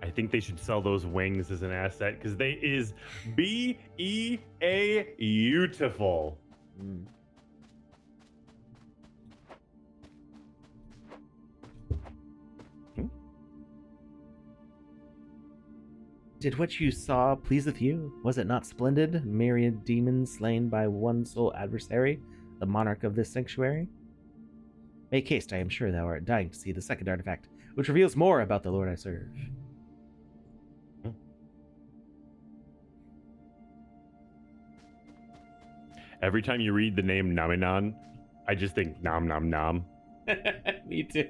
I think they should sell those wings as an asset because they is beautiful. Did what you saw pleaseth you? Was it not splendid? Myriad demons slain by one sole adversary, the monarch of this sanctuary? Make haste, I am sure thou art dying to see the second artifact, which reveals more about the Lord I serve. Every time you read the name Naminon, I just think nom nom nom. Me too.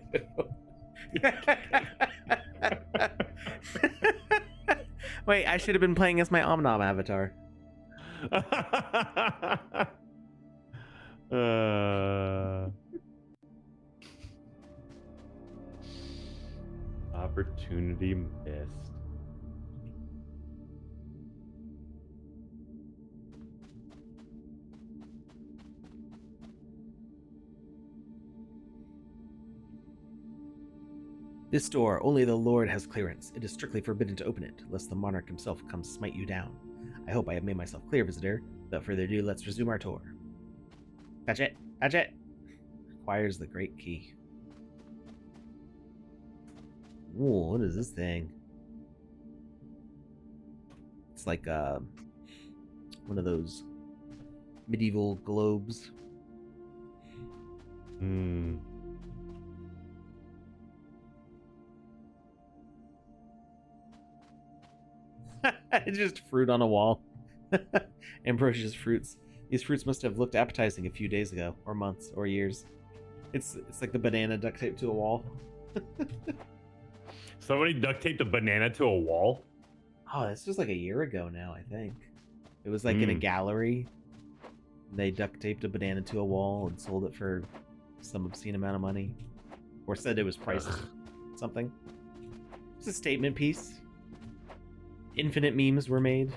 Wait, I should have been playing as my Omnom avatar. Opportunity missed. This door, only the Lord has clearance. It is strictly forbidden to open it, lest the monarch himself come smite you down. I hope I have made myself clear, visitor. Without further ado, let's resume our tour. Fetch it! Fetch it! Requires the great key. Ooh, what is this thing? It's like one of those medieval globes. Just fruit on a wall. Ambrosia's fruits. These fruits must have looked appetizing a few days ago, or months, or years. It's like the banana duct taped to a wall. Somebody duct taped a banana to a wall. Oh, this was like a year ago now, I think. It was like in a gallery. They duct taped a banana to a wall and sold it for some obscene amount of money. Or said it was priced something. It's a statement piece. Infinite memes were made.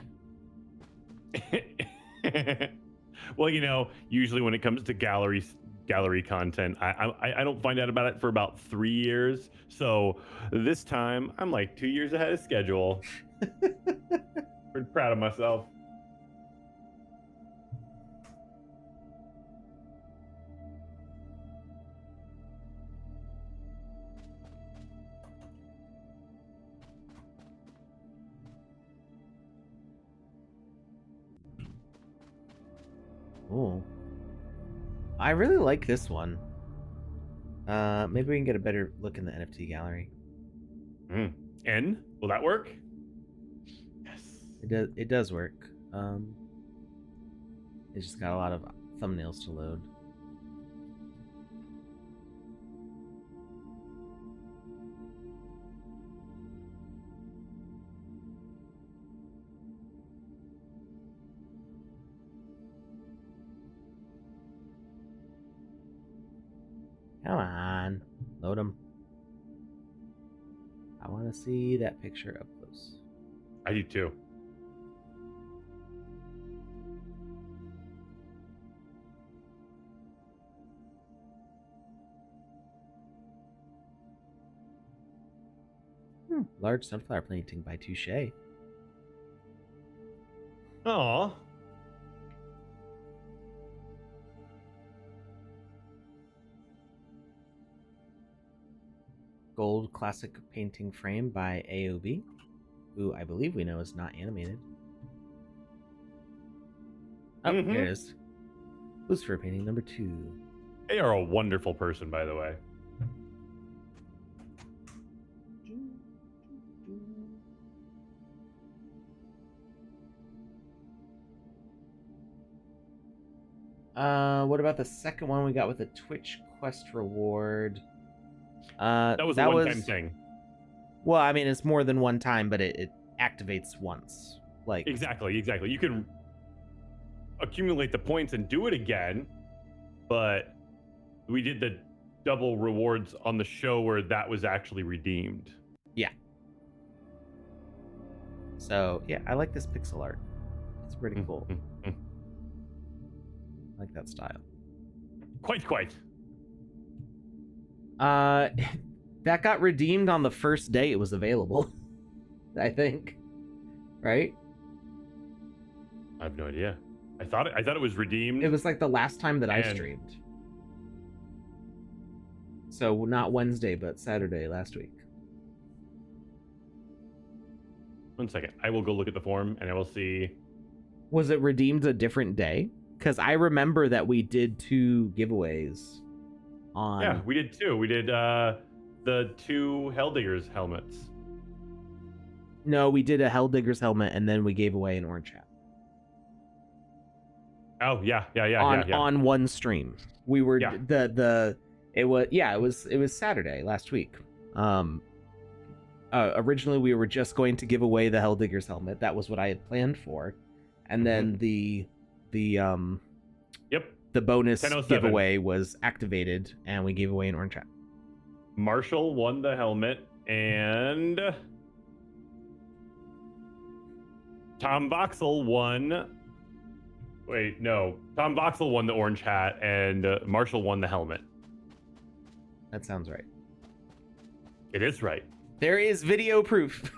Well, you know, usually when it comes to gallery content, I don't find out about it for about 3 years. So this time I'm like 2 years ahead of schedule. Pretty proud of myself. Ooh. I really like this one. Maybe we can get a better look in the NFT gallery. N? Will that work? Yes. It does work. It's just got a lot of thumbnails to load. Come on, load them. I want to see that picture up close. I do too. Large sunflower painting by Touche. Aw. Gold classic painting frame by AOB, who I believe we know is not animated. Oh, here it is. Lucifer painting number 2. They are a wonderful person, by the way. What about the second one we got with the Twitch Quest reward? That was a one-time thing. Well, I mean, it's more than one time, but it activates once. Like Exactly. You can accumulate the points and do it again, but we did the double rewards on the show where that was actually redeemed. Yeah. So, yeah, I like this pixel art. It's pretty cool. I like that style. Quite. That got redeemed on the first day it was available. I think. Right? I have no idea. I thought it was redeemed. It was like the last time that I streamed. So not Wednesday, but Saturday last week. 1 second. I will go look at the form and I will see. Was it redeemed a different day? Because I remember that we did 2 giveaways on... Yeah, we did 2. We did the 2 Helldiggers helmets. No, we did a Helldiggers helmet and then we gave away an orange hat. Oh, yeah. On one stream. We were it was Saturday last week. Originally we were just going to give away the Helldiggers helmet. That was what I had planned for. And then the bonus giveaway was activated and we gave away an orange hat. Marshall won the helmet and Tom Voxel won. Wait, no. Tom Voxel won the orange hat and Marshall won the helmet. That sounds right. It is right. There is video proof.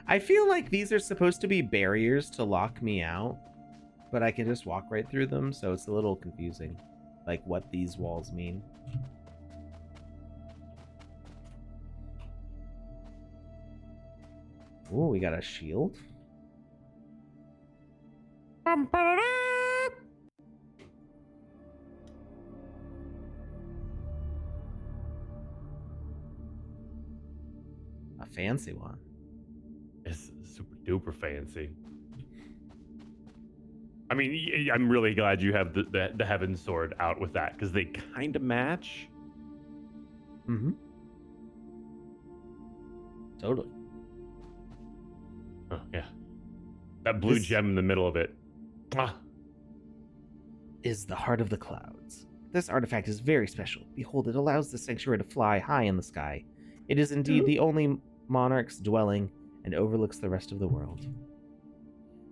I feel like these are supposed to be barriers to lock me out, but I can just walk right through them, so it's a little confusing, like what these walls mean. Ooh, we got a shield. A fancy one. duper fancy. I mean, I'm really glad you have the Heaven Sword out with that because they kind of match. Mm-hmm. Totally. Oh yeah, that blue This gem in the middle of it. Ah. is the Heart of the Clouds. This artifact is very special. Behold, it allows the sanctuary to fly high in the sky. It is indeed the only monarch's dwelling and overlooks the rest of the world.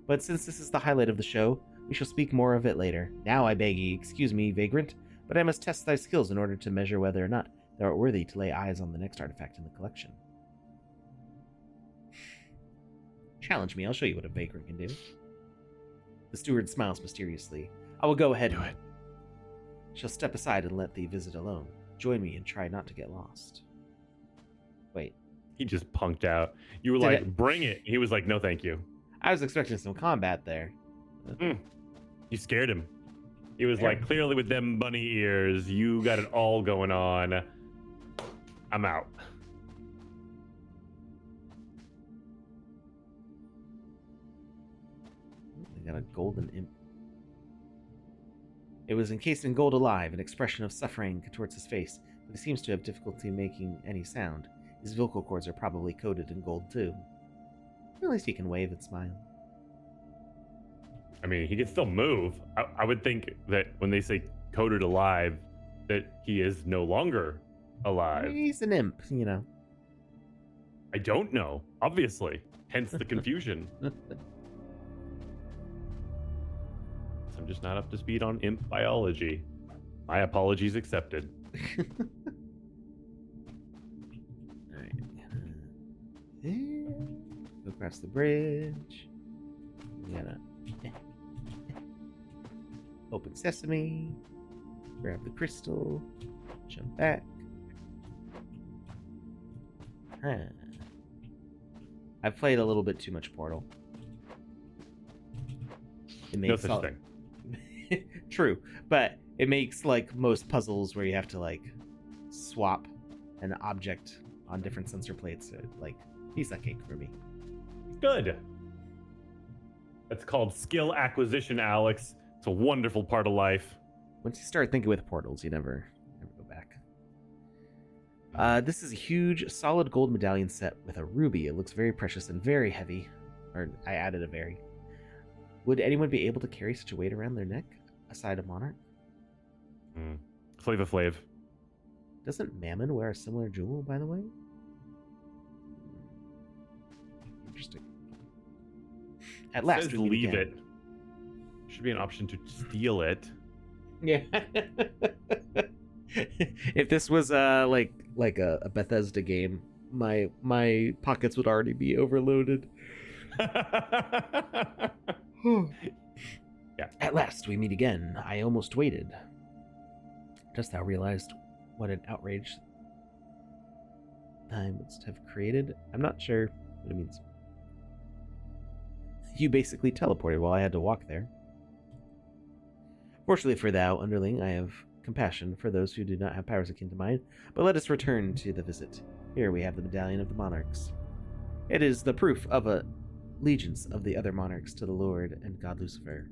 But since this is the highlight of the show, we shall speak more of it later. Now I beg ye, excuse me, vagrant, but I must test thy skills in order to measure whether or not thou art worthy to lay eyes on the next artifact in the collection. Challenge me, I'll show you what a vagrant can do. The steward smiles mysteriously. I will go ahead Do and it. shall step aside and let thee visit alone. Join me and try not to get lost. Wait, He just punked out. You were Did like, it- bring it. He was like, no, thank you. I was expecting some combat there. You scared him. He was Fair. like, clearly with them bunny ears, you got it all going on. I'm out. They got a golden imp. It was encased in gold alive, an expression of suffering contorts his face, but he seems to have difficulty making any sound. His vocal cords are probably coated in gold too. At least he can wave and smile. I mean, he can still move. I would think that when they say coated alive, that he is no longer alive. He's an imp, you know. I don't know, obviously. Hence the confusion. I'm just not up to speed on imp biology. My apologies accepted. Alright. Go across the bridge. We gotta open sesame. Grab the crystal. Jump back. Huh. I've played a little bit too much Portal. It No makes such thing. True, but it makes like most puzzles where you have to like swap an object on different sensor plates. Like piece of cake for me. Good. That's called skill acquisition, Alex. It's a wonderful part of life. Once you start thinking with portals, you never go back. This is a huge, solid gold medallion set with a ruby. It looks very precious and very heavy. Or I added a very. Would anyone be able to carry such a weight around their neck, aside of Monarch? Flava Flav. Doesn't Mammon wear a similar jewel, by the way? Interesting. At last, Says we meet leave again. it. Should be an option to steal it. Yeah. If this was like a Bethesda game, my pockets would already be overloaded. Yeah. At last we meet again. I almost waited. Dost thou realize what an outrage I must have created? I'm not sure what it means. You basically teleported while I had to walk there. Fortunately for thou, underling, I have compassion for those who do not have powers akin to mine, but let us return to the visit. Here we have the Medallion of the Monarchs. It is the proof of allegiance of the other monarchs to the Lord and God Lucifer.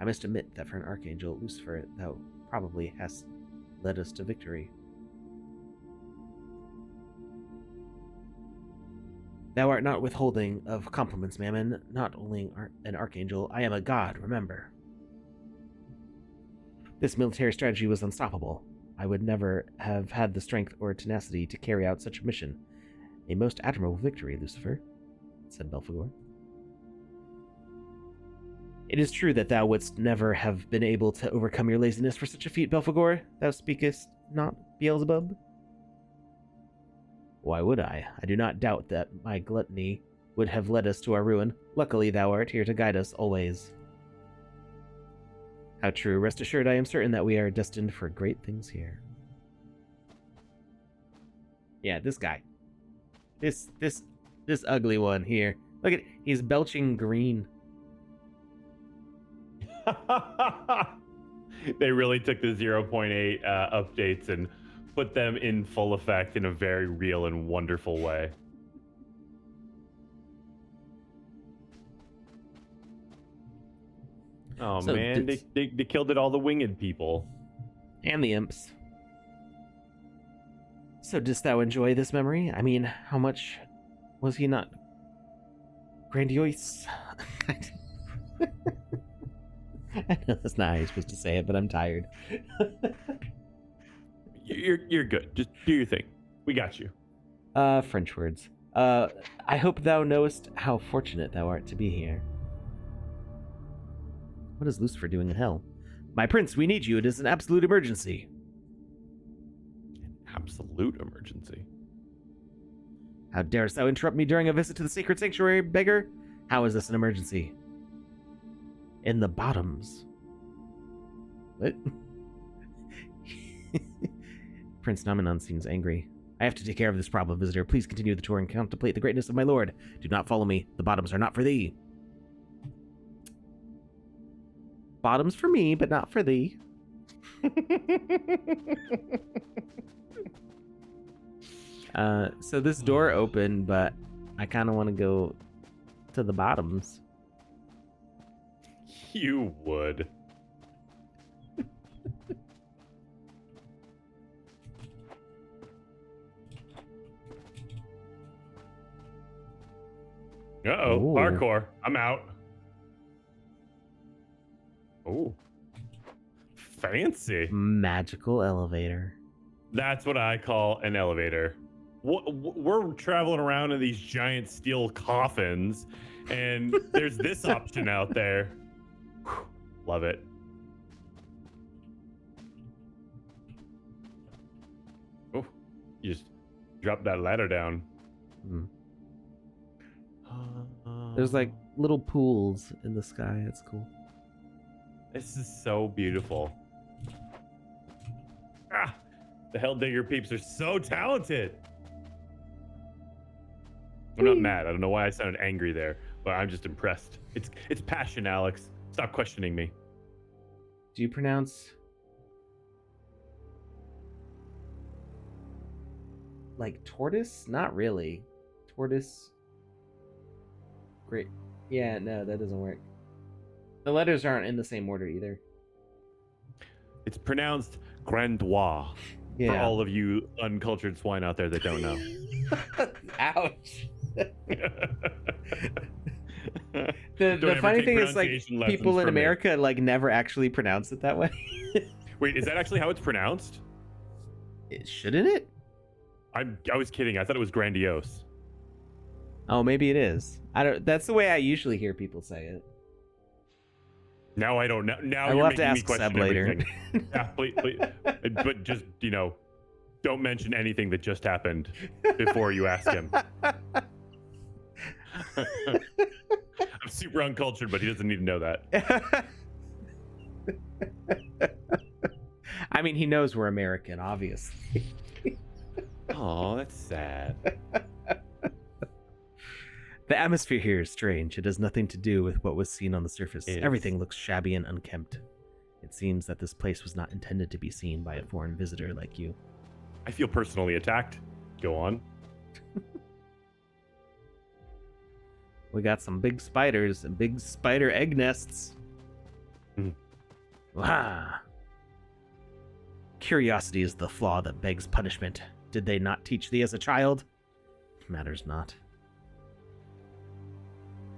I must admit that for an archangel, Lucifer, thou probably hast led us to victory. Thou art not withholding of compliments, Mammon. Not only an archangel, I am a god, remember. This military strategy was unstoppable. I would never have had the strength or tenacity to carry out such a mission. A most admirable victory, Lucifer, said Belphegor. It is true that thou wouldst never have been able to overcome your laziness for such a feat, Belphegor. Thou speakest not, Beelzebub? Why would I? I do not doubt that my gluttony would have led us to our ruin. Luckily, thou art here to guide us always. How true. Rest assured, I am certain that we are destined for great things here. Yeah, this guy. This ugly one here. Look at, he's belching green. They really took the 0.8 updates and put them in full effect in a very real and wonderful way. Oh So man, they killed it all the winged people. And the imps. So didst thou enjoy this memory? I mean, how much was he not grandiose? I know that's not how you're supposed to say it, but I'm tired. You're good. Just do your thing. We got you. French words. I hope thou knowest how fortunate thou art to be here. What is Lucifer doing in hell? My prince, we need you. It is an absolute emergency. Absolute emergency. How darest thou interrupt me during a visit to the sacred sanctuary, beggar? How is this an emergency? In the bottoms. What? Prince Naminon seems angry. I have to take care of this problem, visitor. Please continue the tour and contemplate the greatness of my lord. Do not follow me. The bottoms are not for thee. Bottoms for me, but not for thee. So this door opened, but I kind of want to go to the bottoms. You would. Uh-oh, Ooh. hardcore. I'm out. Oh, fancy. Magical elevator. That's what I call an elevator. We're traveling around in these giant steel coffins, and there's this option out there. Whew, love it. Oh, you just drop that ladder down. Hmm. There's like little pools in the sky. It's cool. This is so beautiful. Ah, the Helldigger peeps are so talented. I'm not mad. I don't know why I sounded angry there, but I'm just impressed. It's passion, Alex. Stop questioning me. Do you pronounce like tortoise? Not really. Tortoise. Great. Yeah, no, that doesn't work. The letters aren't in the same order either. It's pronounced Grandois. Yeah. For all of you uncultured swine out there that don't know. Ouch. Don't The ever funny take thing is, like, pronunciation lessons people in from me. America like never actually pronounce it that way. Wait, is that actually how it's pronounced? Shouldn't it? I was kidding. I thought it was grandiose. Oh, maybe it is. I don't. That's the way I usually hear people say it. Now I don't know. Now I will you're have to making me ask question Seb later. everything. Yeah, please. But just, don't mention anything that just happened before you ask him. I'm super uncultured, but he doesn't need to know that. I mean, he knows we're American, obviously. Oh, that's sad. The atmosphere here is strange. It has nothing to do with what was seen on the surface. It is. Everything looks shabby and unkempt. It seems that this place was not intended to be seen by a foreign visitor like you. I feel personally attacked. Go on. We got some big spiders and big spider egg nests. Mhm. Wow. Curiosity is the flaw that begs punishment. Did they not teach thee as a child? Matters not.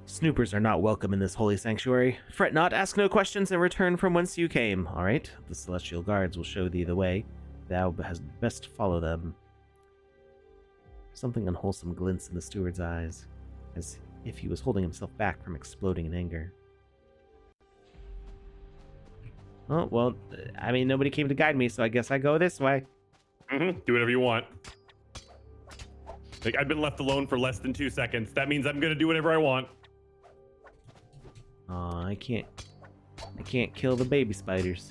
Snoopers are not welcome in this holy sanctuary. Fret not, ask no questions, and return from whence you came. All right, the celestial guards will show thee the way. Thou hast best follow them. Something unwholesome glints in the steward's eyes, as if he was holding himself back from exploding in anger. Oh, well, I mean, nobody came to guide me, so I guess I go this way. Do whatever you want. Like, I've been left alone for less than 2 seconds. That means I'm gonna do whatever I want. Aw, I can't kill the baby spiders.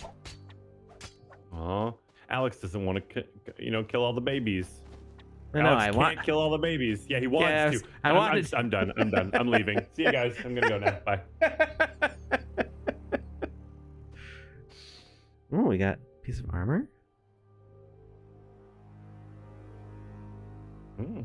Oh, Alex doesn't want to, kill all the babies. No, Alex I want. can't kill all the babies. Yeah, he wants Yes, to. I wanted. I'm done. I'm done. I'm leaving. See you guys. I'm gonna go now. Bye. Oh, we got a piece of armor. Hmm.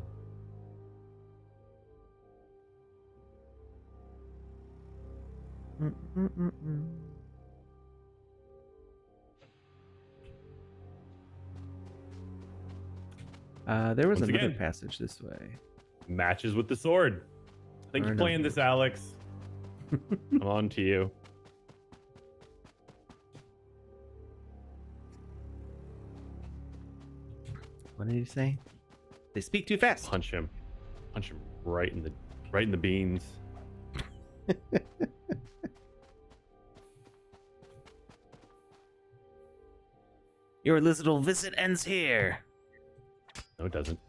There was Once another again, passage this way. matches with the sword. Thank you for playing this, Alex. I'm on to you. What did he say? They speak too fast. Punch him right in the beans. Your little visit ends here. No, it doesn't.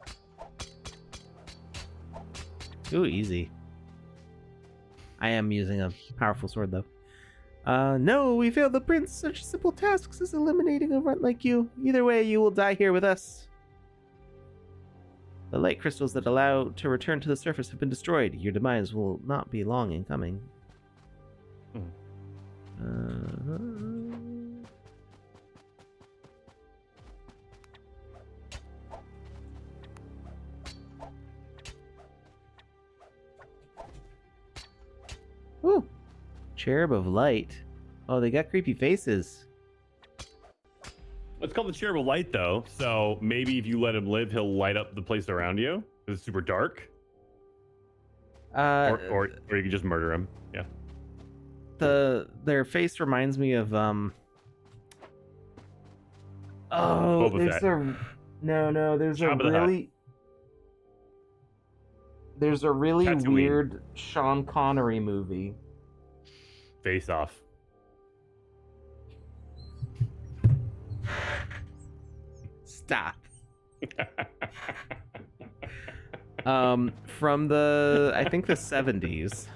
Ooh, easy. I am using a powerful sword, though. No, we failed the prince. Such simple tasks as eliminating a runt like you. Either way, you will die here with us. The light crystals that allow to return to the surface have been destroyed. Your demise will not be long in coming. Ooh, cherub of light. Oh, they got creepy faces. It's called the Cherub of Light, though. So maybe if you let him live, he'll light up the place around you. It's super dark. Or you can just murder him. Yeah. Their face reminds me of Boba there's Fett. there's a really Tatooine. weird Sean Connery movie. Face Off. Stop. From the I think the 70s.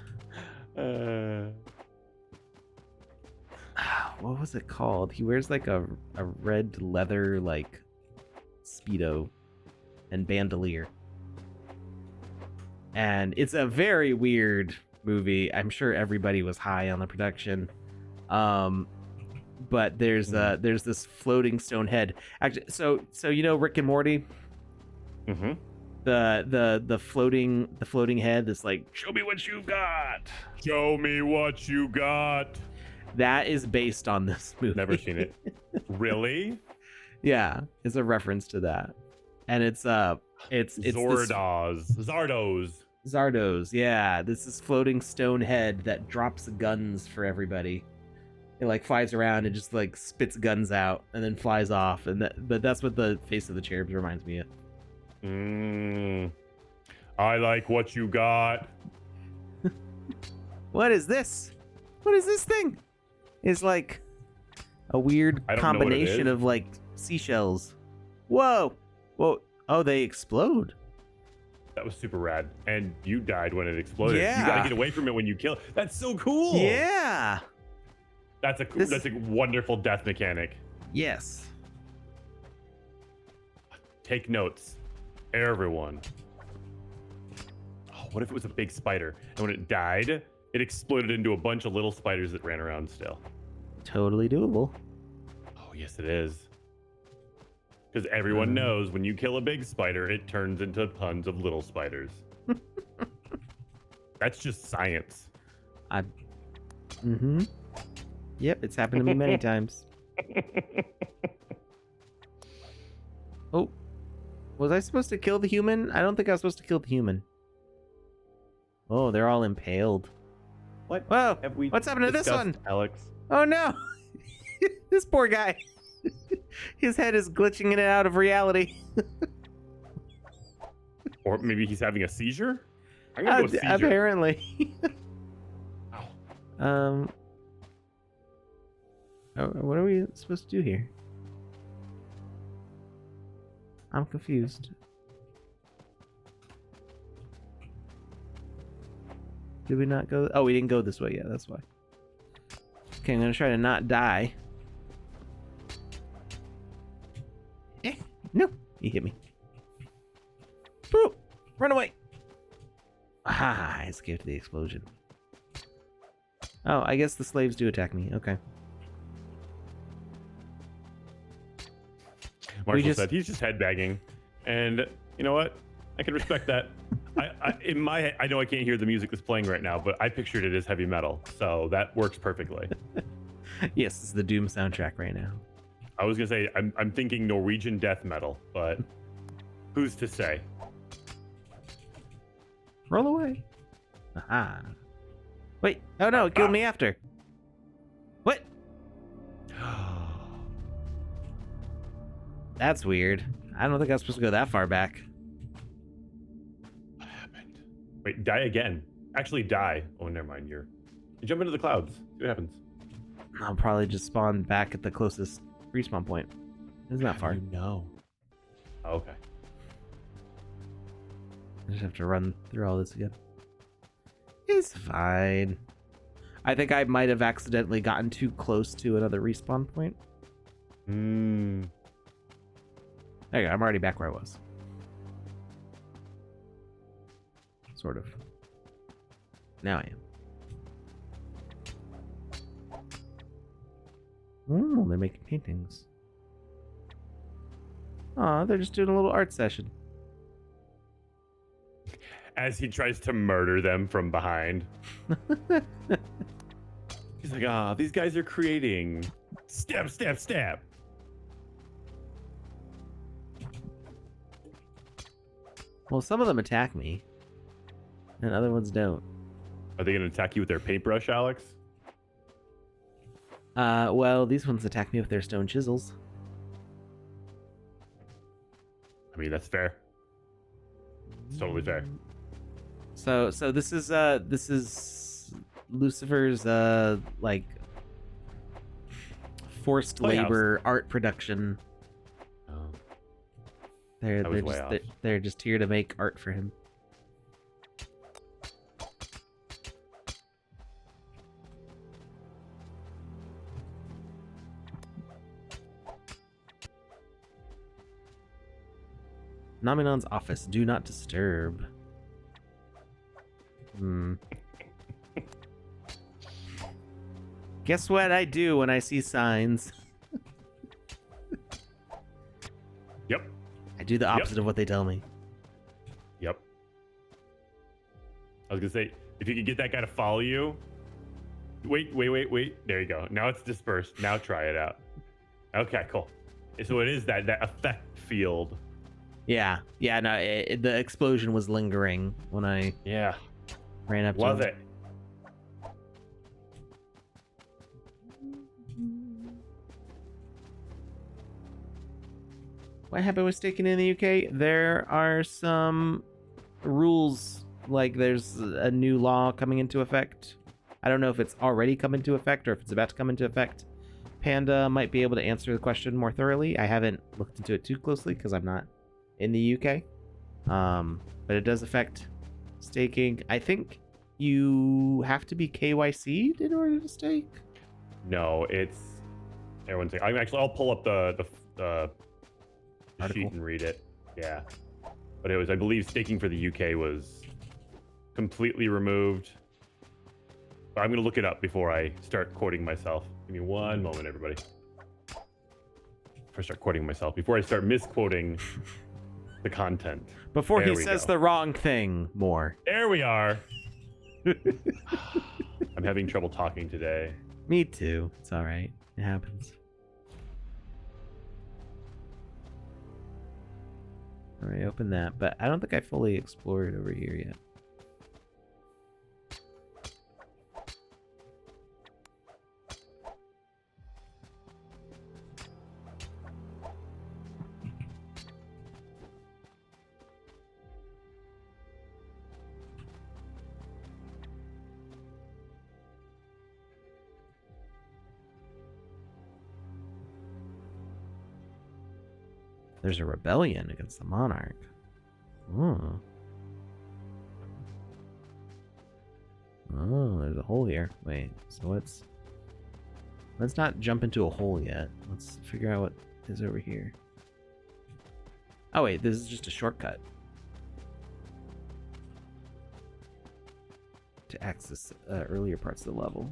What was it called? He wears like a red leather like Speedo and bandolier. And it's a very weird movie. I'm sure everybody was high on the production. But there's this floating stone head. Actually, so you know Rick and Morty? Mm-hmm. The floating head that's like, show me what you got. Show me what you got. That is based on this movie. Never seen it. Really? Yeah, it's a reference to that. And it's Zardos, yeah. This is floating stone head that drops guns for everybody. It like flies around and just like spits guns out and then flies off. But that's what the face of the cherubs reminds me of. I like what you got. What is this? What is this thing? It's like a weird combination of like seashells. Whoa. Oh, they explode. That was super rad. And you died when it exploded. Yeah. You gotta get away from it when you kill. That's so cool. Yeah. That's a wonderful death mechanic. Yes. Take notes, everyone. Oh, what if it was a big spider and when it died, it exploded into a bunch of little spiders that ran around still? Totally doable. Oh, yes, it is. Because everyone knows when you kill a big spider, it turns into tons of little spiders. That's just science. Yep, it's happened to me many times. Oh, was I supposed to kill the human? I don't think I was supposed to kill the human. Oh, they're all impaled. What? Whoa, Have we what's happened to this one? Alex? Oh no, this poor guy. His head is glitching in and out of reality. Or maybe he's having a seizure? I'm gonna go with seizure. Apparently. Ow. What are we supposed to do here? I'm confused. Did we not go? Oh, we didn't go this way yet. That's why. Okay, I'm gonna try to not die. No, he hit me. Boop! Run away! Ah, I escaped the explosion. Oh, I guess the slaves do attack me. Okay. Marshall said he's just headbanging. And you know what? I can respect that. In my head, I know I can't hear the music that's playing right now, but I pictured it as heavy metal, so that works perfectly. Yes, it's the Doom soundtrack right now. I was gonna say I'm thinking Norwegian death metal, but who's to say? Roll away. Aha. Wait. Oh no, it killed me after. What? That's weird. I don't think I was supposed to go that far back. What happened? Wait, die again. Actually die. Oh, never mind. You jump into the clouds. See what happens. I'll probably just spawn back at the closest respawn point. It's not far. You know. Oh, okay. I just have to run through all this again. It's fine. I think I might have accidentally gotten too close to another respawn point. Hmm. There you go. I'm already back where I was. Sort of. Now I am. Oh, they're making paintings. Aw, they're just doing a little art session. As he tries to murder them from behind. He's like, these guys are creating. Stab, stab, stab. Well, some of them attack me, and other ones don't. Are they going to attack you with their paintbrush, Alex? Well, these ones attack me with their stone chisels. I mean, that's fair. It's totally fair. So this is Lucifer's like forced Playhouse. labor art production. Oh. They're just here to make art for him. Nominon's office. Do not disturb. Guess what I do when I see signs? Yep. I do the opposite of what they tell me. Yep. I was going to say, if you could get that guy to follow you. Wait. There you go. Now it's dispersed. Now try it out. Okay, cool. So it is that effect field. Yeah. No, the explosion was lingering when I ran up to Love him. it. What happened with staking in the UK? There are some rules, like there's a new law coming into effect. I don't know if it's already come into effect or if it's about to come into effect. Panda might be able to answer the question more thoroughly. I haven't looked into it too closely because I'm not in the UK. But it does affect staking. I think you have to be KYC'd in order to stake. No, it's everyone's like, I'll pull up the Article. sheet and read it. Yeah. But it was, I believe, staking for the UK was completely removed. But I'm going to look it up before I start quoting myself. Give me one moment, everybody. Before I start quoting myself, before I start misquoting the content. Before There he we says go. the wrong thing more. There we are. I'm having trouble talking today. Me too. It's all right. It happens. All right, open that. But I don't think I fully explored over here yet. There's a rebellion against the monarch. Oh. Oh, there's a hole here. Wait, so let's not jump into a hole yet. Let's figure out what is over here. Oh wait, this is just a shortcut to access earlier parts of the level.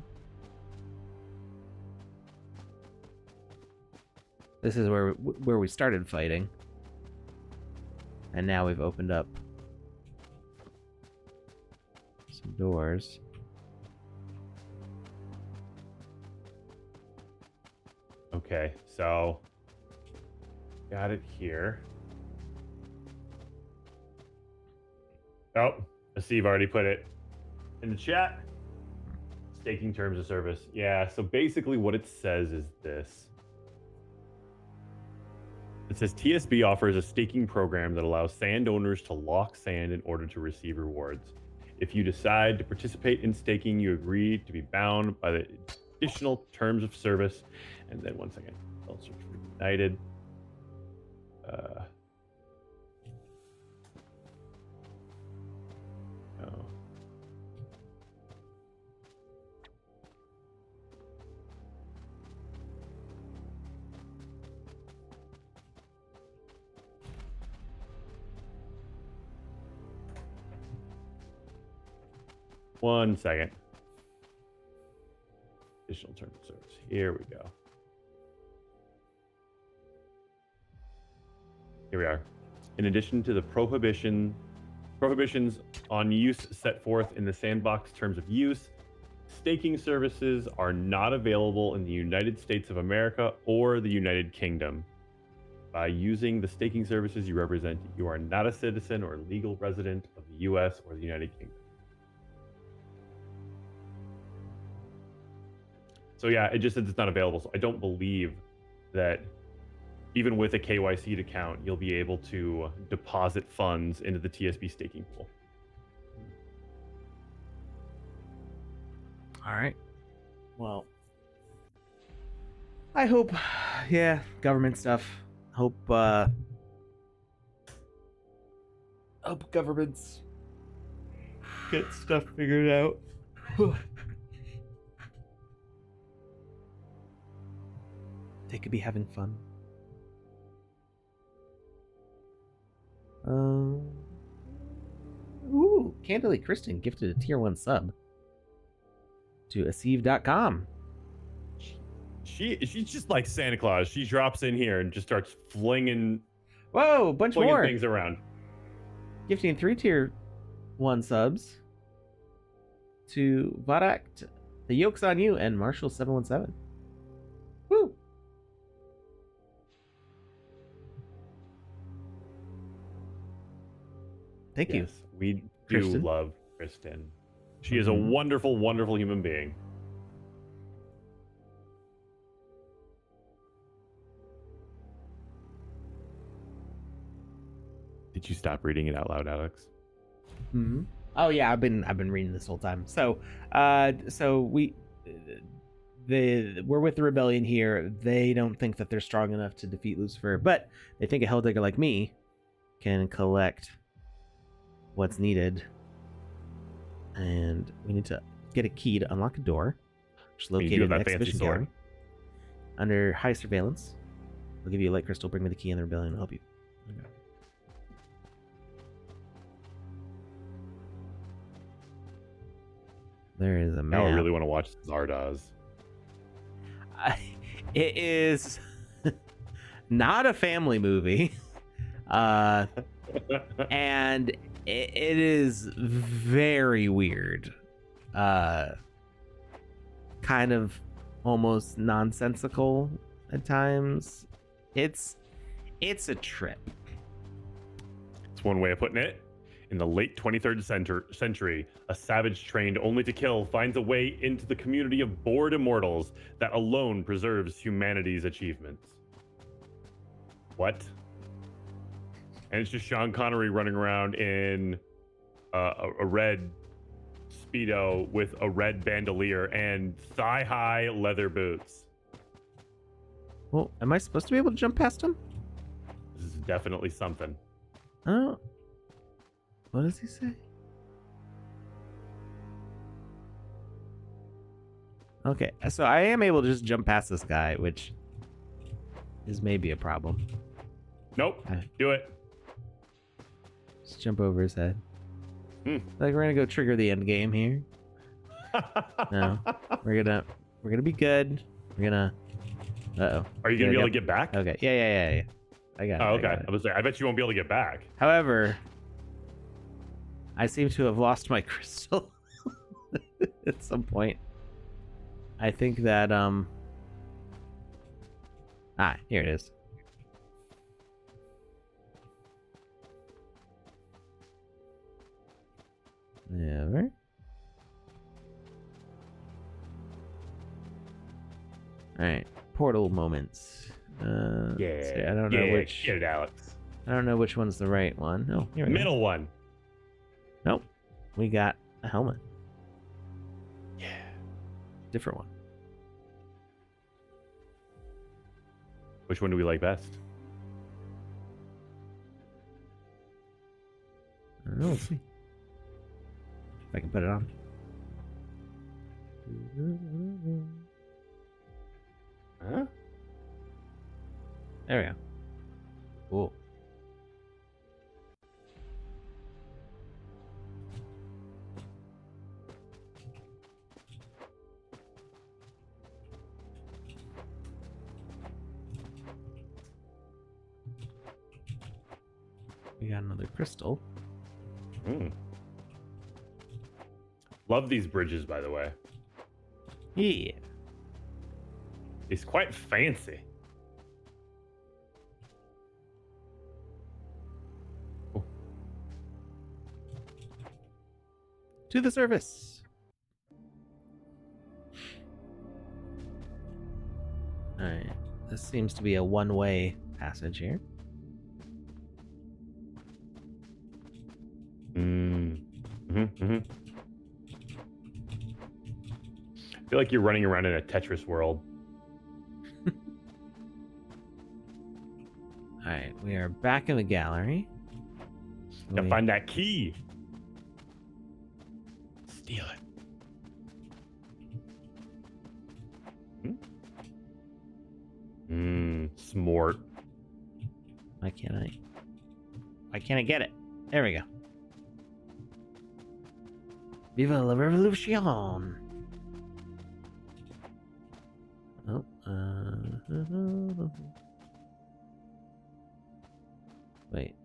This is where we started fighting, and now we've opened up doors. Okay, so got it here. Oh, Steve already put it in the chat. Staking terms of service. Yeah, so basically what it says is this. It says TSB offers a staking program that allows sand owners to lock sand in order to receive rewards. If you decide to participate in staking, you agree to be bound by the additional terms of service. And then one second, I'll search for United. Oh. 1 second. Additional terms of service. Here we go. Here we are. In addition to the prohibitions on use set forth in the Sandbox terms of use, staking services are not available in the United States of America or the United Kingdom. By using the staking services you represent, you are not a citizen or legal resident of the U.S. or the United Kingdom. So yeah, it just says it's not available. So I don't believe that even with a KYC'd account, you'll be able to deposit funds into the TSB staking pool. All right. Well, I hope, yeah, government stuff. Hope governments get stuff figured out. They could be having fun. Ooh, Candidly Kristen gifted a tier 1 sub to Asive.com. She's just like Santa Claus. She drops in here and just starts flinging Bunch more things around. Gifting 3 tier 1 subs to Vadak, The Yoke's on You, and Marshall717. Woo! Thank you. We do Kristen. love Kristen. She is a wonderful, wonderful human being. Did you stop reading it out loud, Alex? Mm-hmm. Oh yeah, I've been reading this whole time. So we're with the rebellion here. They don't think that they're strong enough to defeat Lucifer, but they think a helldigger like me can collect what's needed, and we need to get a key to unlock a door, which is located in the exhibition gallery under high surveillance. I'll give you a light crystal. Bring me the key, and the rebellion will help you. Okay. There is a map. Now I really want to watch Zardoz. It is not a family movie, and it is very weird, kind of almost nonsensical at times. It's a trip. It's one way of putting it. In the late 23rd century, a savage trained only to kill finds a way into the community of bored immortals that alone preserves humanity's achievements. What? And it's just Sean Connery running around in a red Speedo with a red bandolier and thigh-high leather boots. Well, am I supposed to be able to jump past him? This is definitely something. Oh. What does he say? Okay, so I am able to just jump past this guy, which is maybe a problem. Nope. Do it. Just jump over his head. Like we're gonna go trigger the end game here. No, we're gonna be good. We're gonna. Uh-oh. Are you gonna be able to get back? Okay. Yeah. I got it. Oh, okay. I got it. I was like, I bet you won't be able to get back. However, I seem to have lost my crystal. at some point. I think that here it is. Never. Alright. Portal moments. Let's see, I don't know which. Get it, Alex. I don't know which one's the right one. Oh, here we go. Middle one. Nope. We got a helmet. Yeah. Different one. Which one do we like best? I don't know. Let's see. If I can put it on. Huh? There we go. Cool. We got another crystal. Love these bridges, by the way. Yeah. It's quite fancy. Oh. To the surface. Alright. This seems to be a one-way passage here. I feel like you're running around in a Tetris world. Alright, we are back in the gallery. Gotta find that key. Steal it. Smart. Why can't I get it? There we go. Viva la revolution! Oh, wait.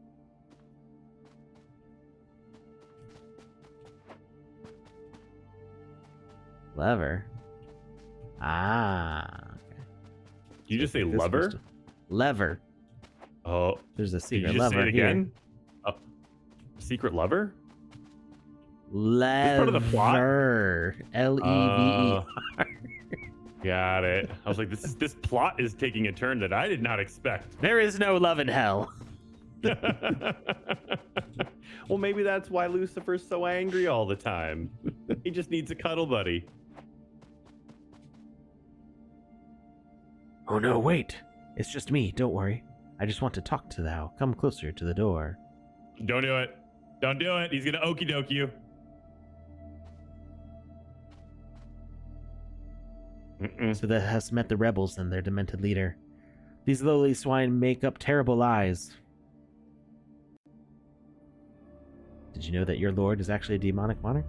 Lever. Ah. Okay. Did you just say This lever? was lever. Oh, There's a did secret you just lever say it here. again? Oh, secret lever? Lever. part of the plot? Leve. Got it. I was like, this plot is taking a turn that I did not expect. There is no love in hell. Well, maybe that's why Lucifer's so angry all the time. He just needs a cuddle buddy. Oh no, wait. It's just me, don't worry. I just want to talk to thou. Come closer to the door. Don't do it. Don't do it. He's gonna okie doke you. So thou hast met the rebels and their demented leader. These lowly swine make up terrible lies. Did you know that your lord is actually a demonic monarch?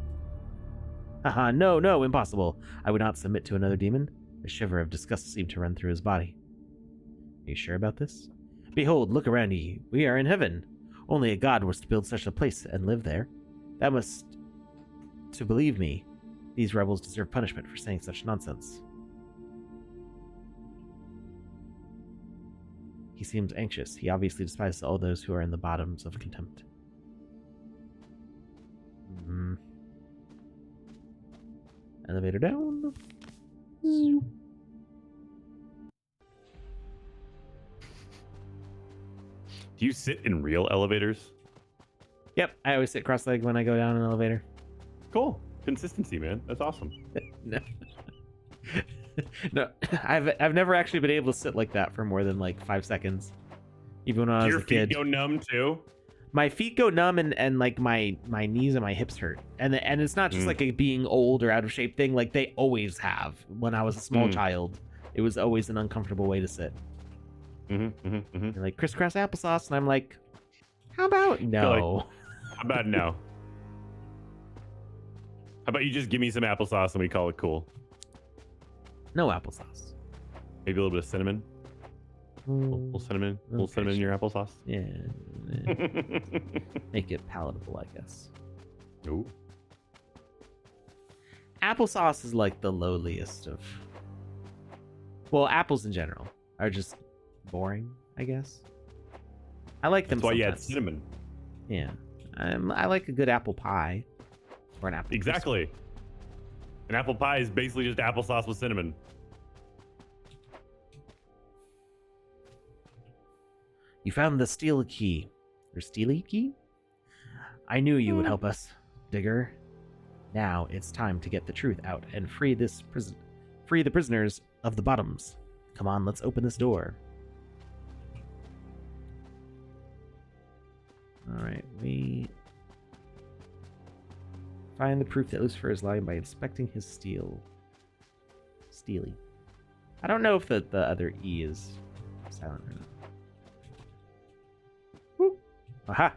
Haha, no, impossible. I would not submit to another demon. A shiver of disgust seemed to run through his body. Are you sure about this? Behold, look around ye. We are in heaven. Only a god was to build such a place and live there. That must... To believe me, these rebels deserve punishment for saying such nonsense. He seems anxious. He obviously despises all those who are in the bottoms of contempt. Elevator down. Do you sit in real elevators? Yep, I always sit cross-legged when I go down an elevator. Cool. Consistency, man. That's awesome. No. No, I've never actually been able to sit like that for more than like 5 seconds. Even when I was Your a kid. feet go numb too? My feet go numb and like my knees and my hips hurt. And it's not just like a being old or out of shape thing. Like they always have. When I was a small child, it was always an uncomfortable way to sit. They're like crisscross applesauce, and I'm like, how about no? How about no? How about you just give me some applesauce and we call it cool? No applesauce. Maybe a little bit of cinnamon. A little cinnamon. A little cinnamon in your applesauce. Yeah. Make it palatable, I guess. Ooh. applesauce is like the lowliest of. Well, apples in general are just boring, I guess. I like them. That's why you had sometimes. cinnamon. Yeah, I like a good apple pie or an apple. Exactly. Crisp. An apple pie is basically just applesauce with cinnamon. You found the steel key, or steely key? I knew you would help us, Digger. Now it's time to get the truth out and free the prisoners of the bottoms. Come on, let's open this door. All right, we find the proof that Lucifer is lying by inspecting his steel. Steely. I don't know if the other E is silent or not. Woo. Aha!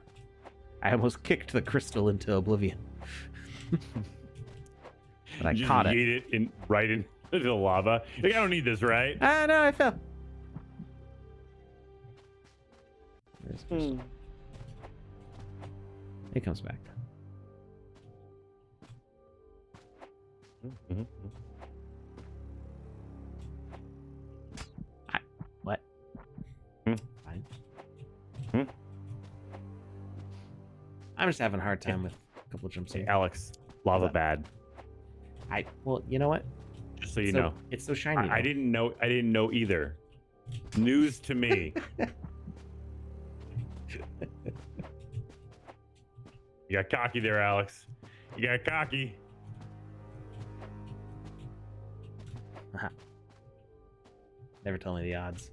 I almost kicked the crystal into oblivion. But I You caught just it. yeet it right into the lava. Like, I don't need this, right? Ah, no, I fell. There's the crystal. It comes back. Mm-hmm. What? Hmm. Fine. Hmm. I'm just having a hard time with a couple jumps Hey, here. Alex, lava What's up? bad. Well, you know what? Just so you So- know, It's so shiny. I didn't know. I didn't know either. News to me. You got cocky there, Alex. You got cocky. Never tell me the odds.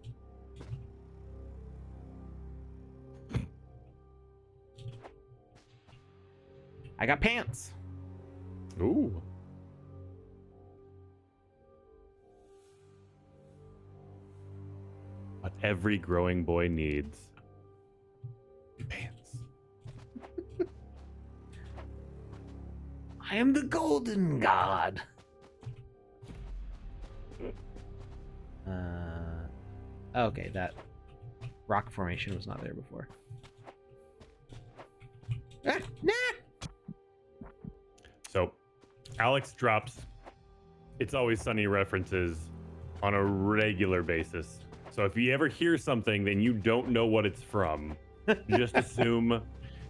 I got pants. Ooh. What every growing boy needs. Pants. I am the golden god. Okay, that rock formation was not there before. Ah, nah. So, Alex drops It's Always Sunny references on a regular basis. So if you ever hear something then you don't know what it's from, just assume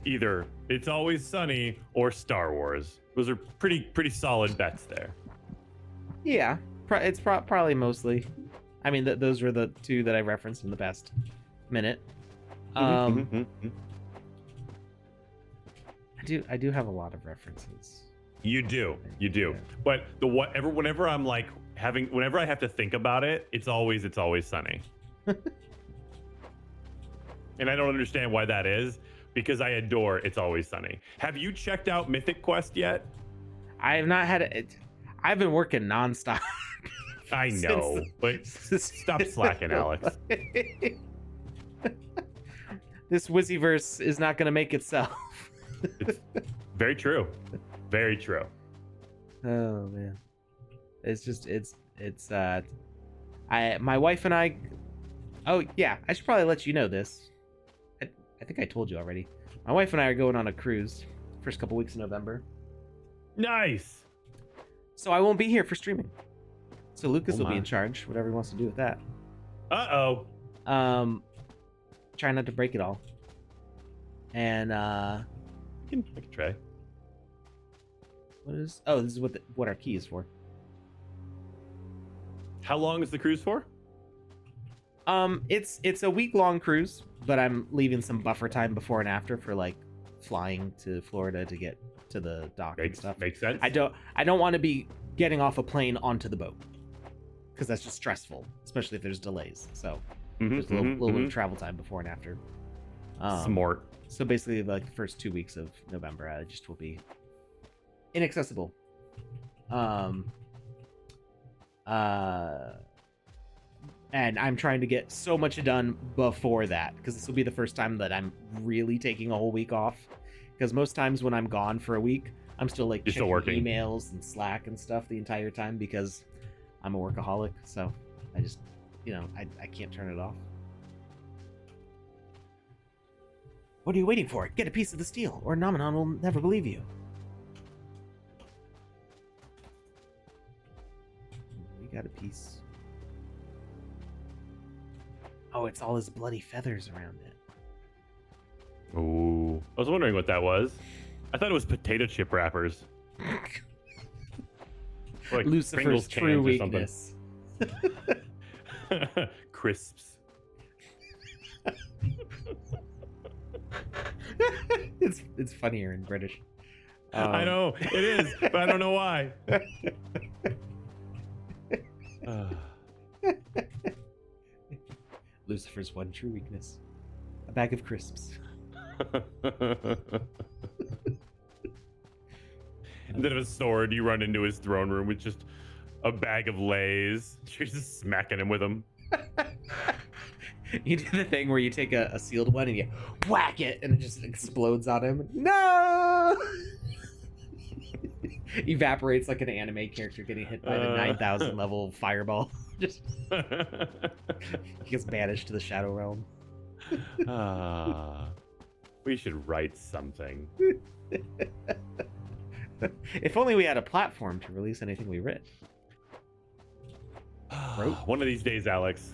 either It's Always Sunny or Star Wars. Those are pretty solid bets there. Yeah, it's probably mostly. I mean, those were the two that I referenced in the past minute. I do have a lot of references. You do. But whenever I'm like whenever I have to think about it, it's always Sunny. And I don't understand why that is, because I adore It's Always Sunny. Have you checked out Mythic Quest yet? I have not had it. I've been working nonstop. I know, but stop slacking, Alex. This Wizzyverse is not going to make itself. It's very true. Very true. Oh man, my wife and I. Oh yeah, I should probably let you know this. I think I told you already. My wife and I are going on a cruise first couple weeks in November, Nice. so I won't be here for streaming. So Lucas Oh will be my. in charge, whatever he wants to do with that. Uh-oh. Try not to break it all. And I can try. what is? Oh, this is what our key is for. How long is the cruise for? It's a week-long cruise, but I'm leaving some buffer time before and after for like flying to Florida to get to the dock and stuff. Makes sense. I don't want to be getting off a plane onto the boat because that's just stressful, especially if there's delays. So there's a little bit of travel time before and after. Smart. So basically, like the first 2 weeks of November, I just will be inaccessible. And I'm trying to get so much done before that, because this will be the first time that I'm really taking a whole week off. Because most times when I'm gone for a week, I'm still like You're still checking working. emails and Slack and stuff the entire time because I'm a workaholic. So I just, I can't turn it off. What are you waiting for? Get a piece of the steel, or Nomenon will never believe you. got a piece. Oh, it's all his bloody feathers around it. Ooh. I was wondering what that was. I thought it was potato chip wrappers. Like Lucifer's Pringles true cans or something. weakness. Crisps. It's funnier in British. I know it is, but I don't know why. Lucifer's one true weakness: a bag of crisps. Instead of a sword, you run into his throne room with just a bag of Lays. You're just smacking him with them. You do the thing where you take a sealed one and you whack it and it just explodes on him. No! Evaporates like an anime character getting hit by the 9,000 level fireball. Just he gets banished to the shadow realm. We should write something. If only we had a platform to release anything we writ. One of these days, Alex.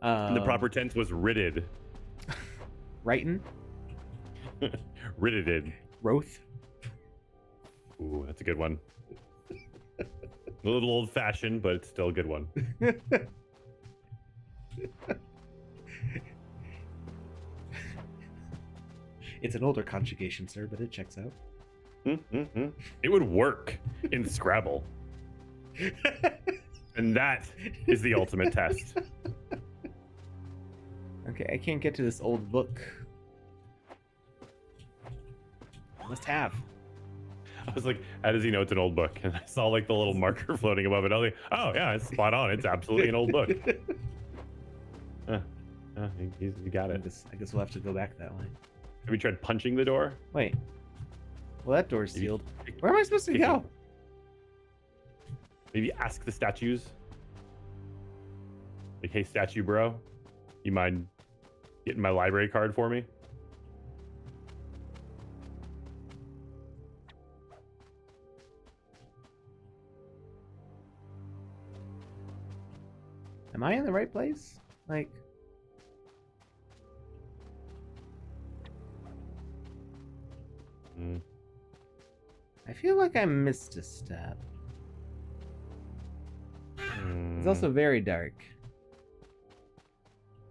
The proper tense was writted. Writing? Writted. Roth? Ooh, that's a good one. A little old-fashioned, but it's still a good one. It's an older conjugation, sir, but it checks out. It would work in Scrabble. And that is the ultimate test. Okay, I can't get to this old book. Must have. I was like, how does he know it's an old book? And I saw like the little marker floating above it. I was like, oh yeah, it's spot on. It's absolutely an old book. You got it. I guess we'll have to go back that way. Have you tried punching the door? Wait. Well, that door's Maybe sealed. Where am I supposed to go? Maybe ask the statues. Like, hey, statue bro, you mind getting my library card for me? Am I in the right place? Like... I feel like I missed a step. It's also very dark.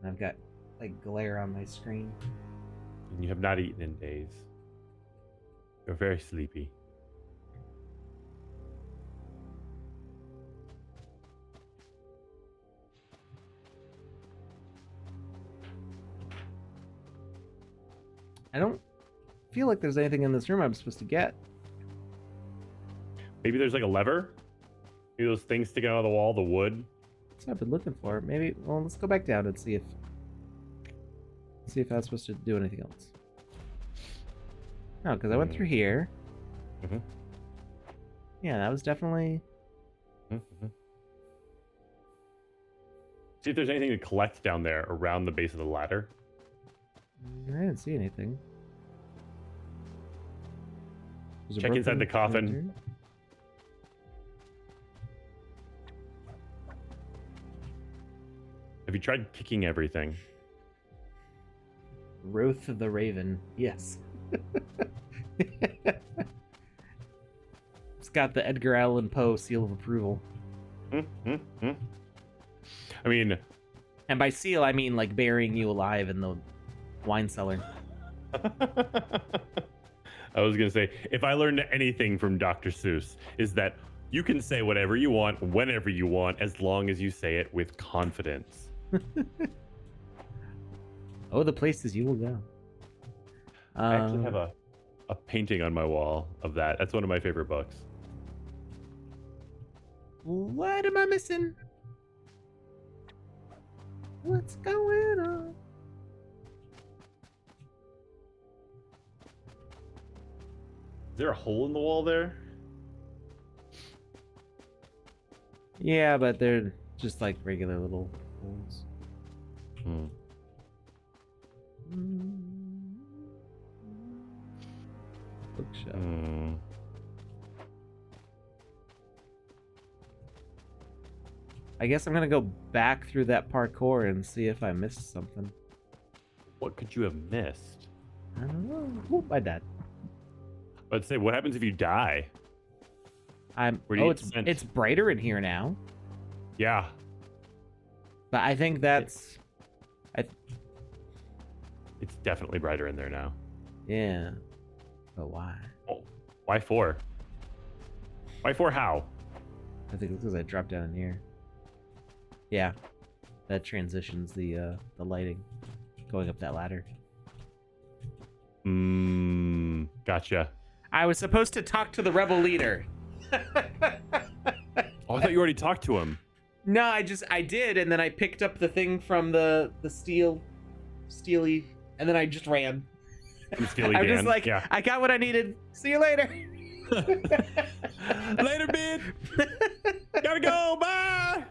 I've got like glare on my screen. And you have not eaten in days. You're very sleepy. I don't feel like there's anything in this room I'm supposed to get. Maybe there's like a lever? Maybe those things sticking out of the wall, the wood? That's what I've been looking for. Maybe, well, let's go back down and see if I was supposed to do anything else. No, because I went through here. Mm-hmm. Yeah, that was definitely... Mm-hmm. See if there's anything to collect down there around the base of the ladder. I didn't see anything. Check inside the coffin. Have you tried kicking everything? Roth the Raven. Yes. It's got the Edgar Allan Poe seal of approval. I mean... And by seal, I mean like burying you alive in the wine cellar. I was going to say, if I learned anything from Dr. Seuss, is that you can say whatever you want, whenever you want, as long as you say it with confidence. Oh, the places you will go. I actually have a painting on my wall of that. That's one of my favorite books. What am I missing? What's going on? Is there a hole in the wall there? Yeah, but they're just like regular little holes. Bookshelf. I guess I'm gonna go back through that parkour and see if I missed something. What could you have missed? I don't know. Oop, I died. Let's say, what happens if you die? Where do you get sent? It's brighter in here now. Yeah. But I think that's It's definitely brighter in there now. yeah. But why? Oh, why 4? Why 4 how? I think it's because I dropped down in here. Yeah. That transitions the lighting going up that ladder. Gotcha. I was supposed to talk to the rebel leader. Oh, I thought you already talked to him. No, I did, and then I picked up the thing from the steely, and then I just ran. I'm just like, yeah. I got what I needed. See you later. Later, bid. Gotta go. Bye.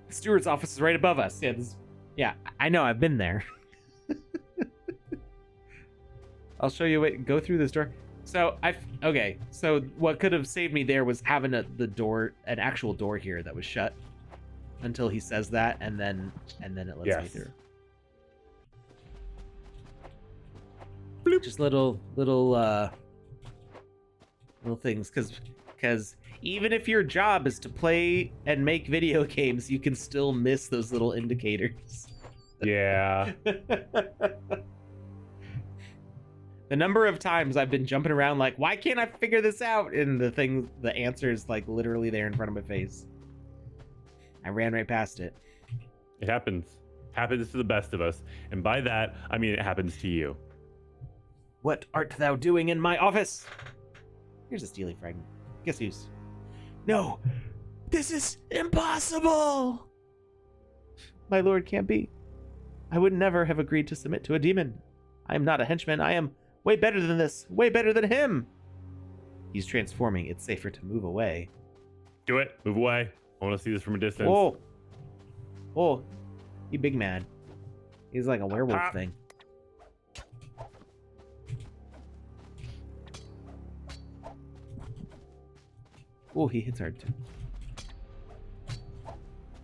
The steward's office is right above us. Yeah, I know. I've been there. I'll show you it. Go through this door. So okay. So what could have saved me there was having an actual door here that was shut until he says that, and then it lets me through. Bloop. Just little things, because even if your job is to play and make video games, you can still miss those little indicators. Yeah. The number of times I've been jumping around like, why can't I figure this out? And the answer is like literally there in front of my face. I ran right past it. It happens. Happens to the best of us. And by that, I mean it happens to you. What art thou doing in my office? Here's a steely fragment. Guess who's? No, this is impossible. My lord can't be. I would never have agreed to submit to a demon. I am not a henchman. I am way better than this. Way better than him. He's transforming. It's safer to move away. Do it. Move away. I want to see this from a distance. Whoa. Oh, he big mad. He's like a werewolf thing. Oh, he hits hard too.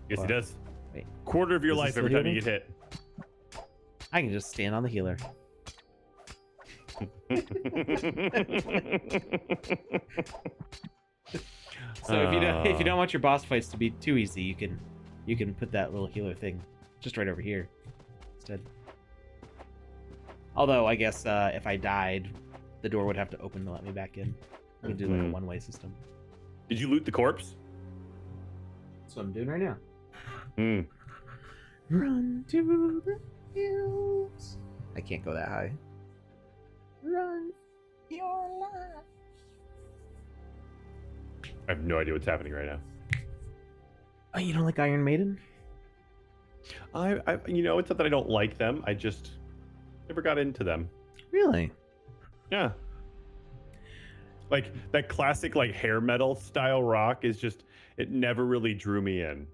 Yes, he does. Wait. Quarter of your Does life every time you get hit. I can just stand on the healer. So if you don't want your boss fights to be too easy, you can put that little healer thing just right over here instead. Although I guess if I died, the door would have to open to let me back in. We can do like a one-way system. Did you loot the corpse? That's what I'm doing right now. Run to the hills. I can't go that high. Run your life. I have no idea what's happening right now. Oh, you don't like Iron Maiden? I it's not that I don't like them. I just never got into them. Really? Yeah. Like that classic like hair metal style rock is just, it never really drew me in.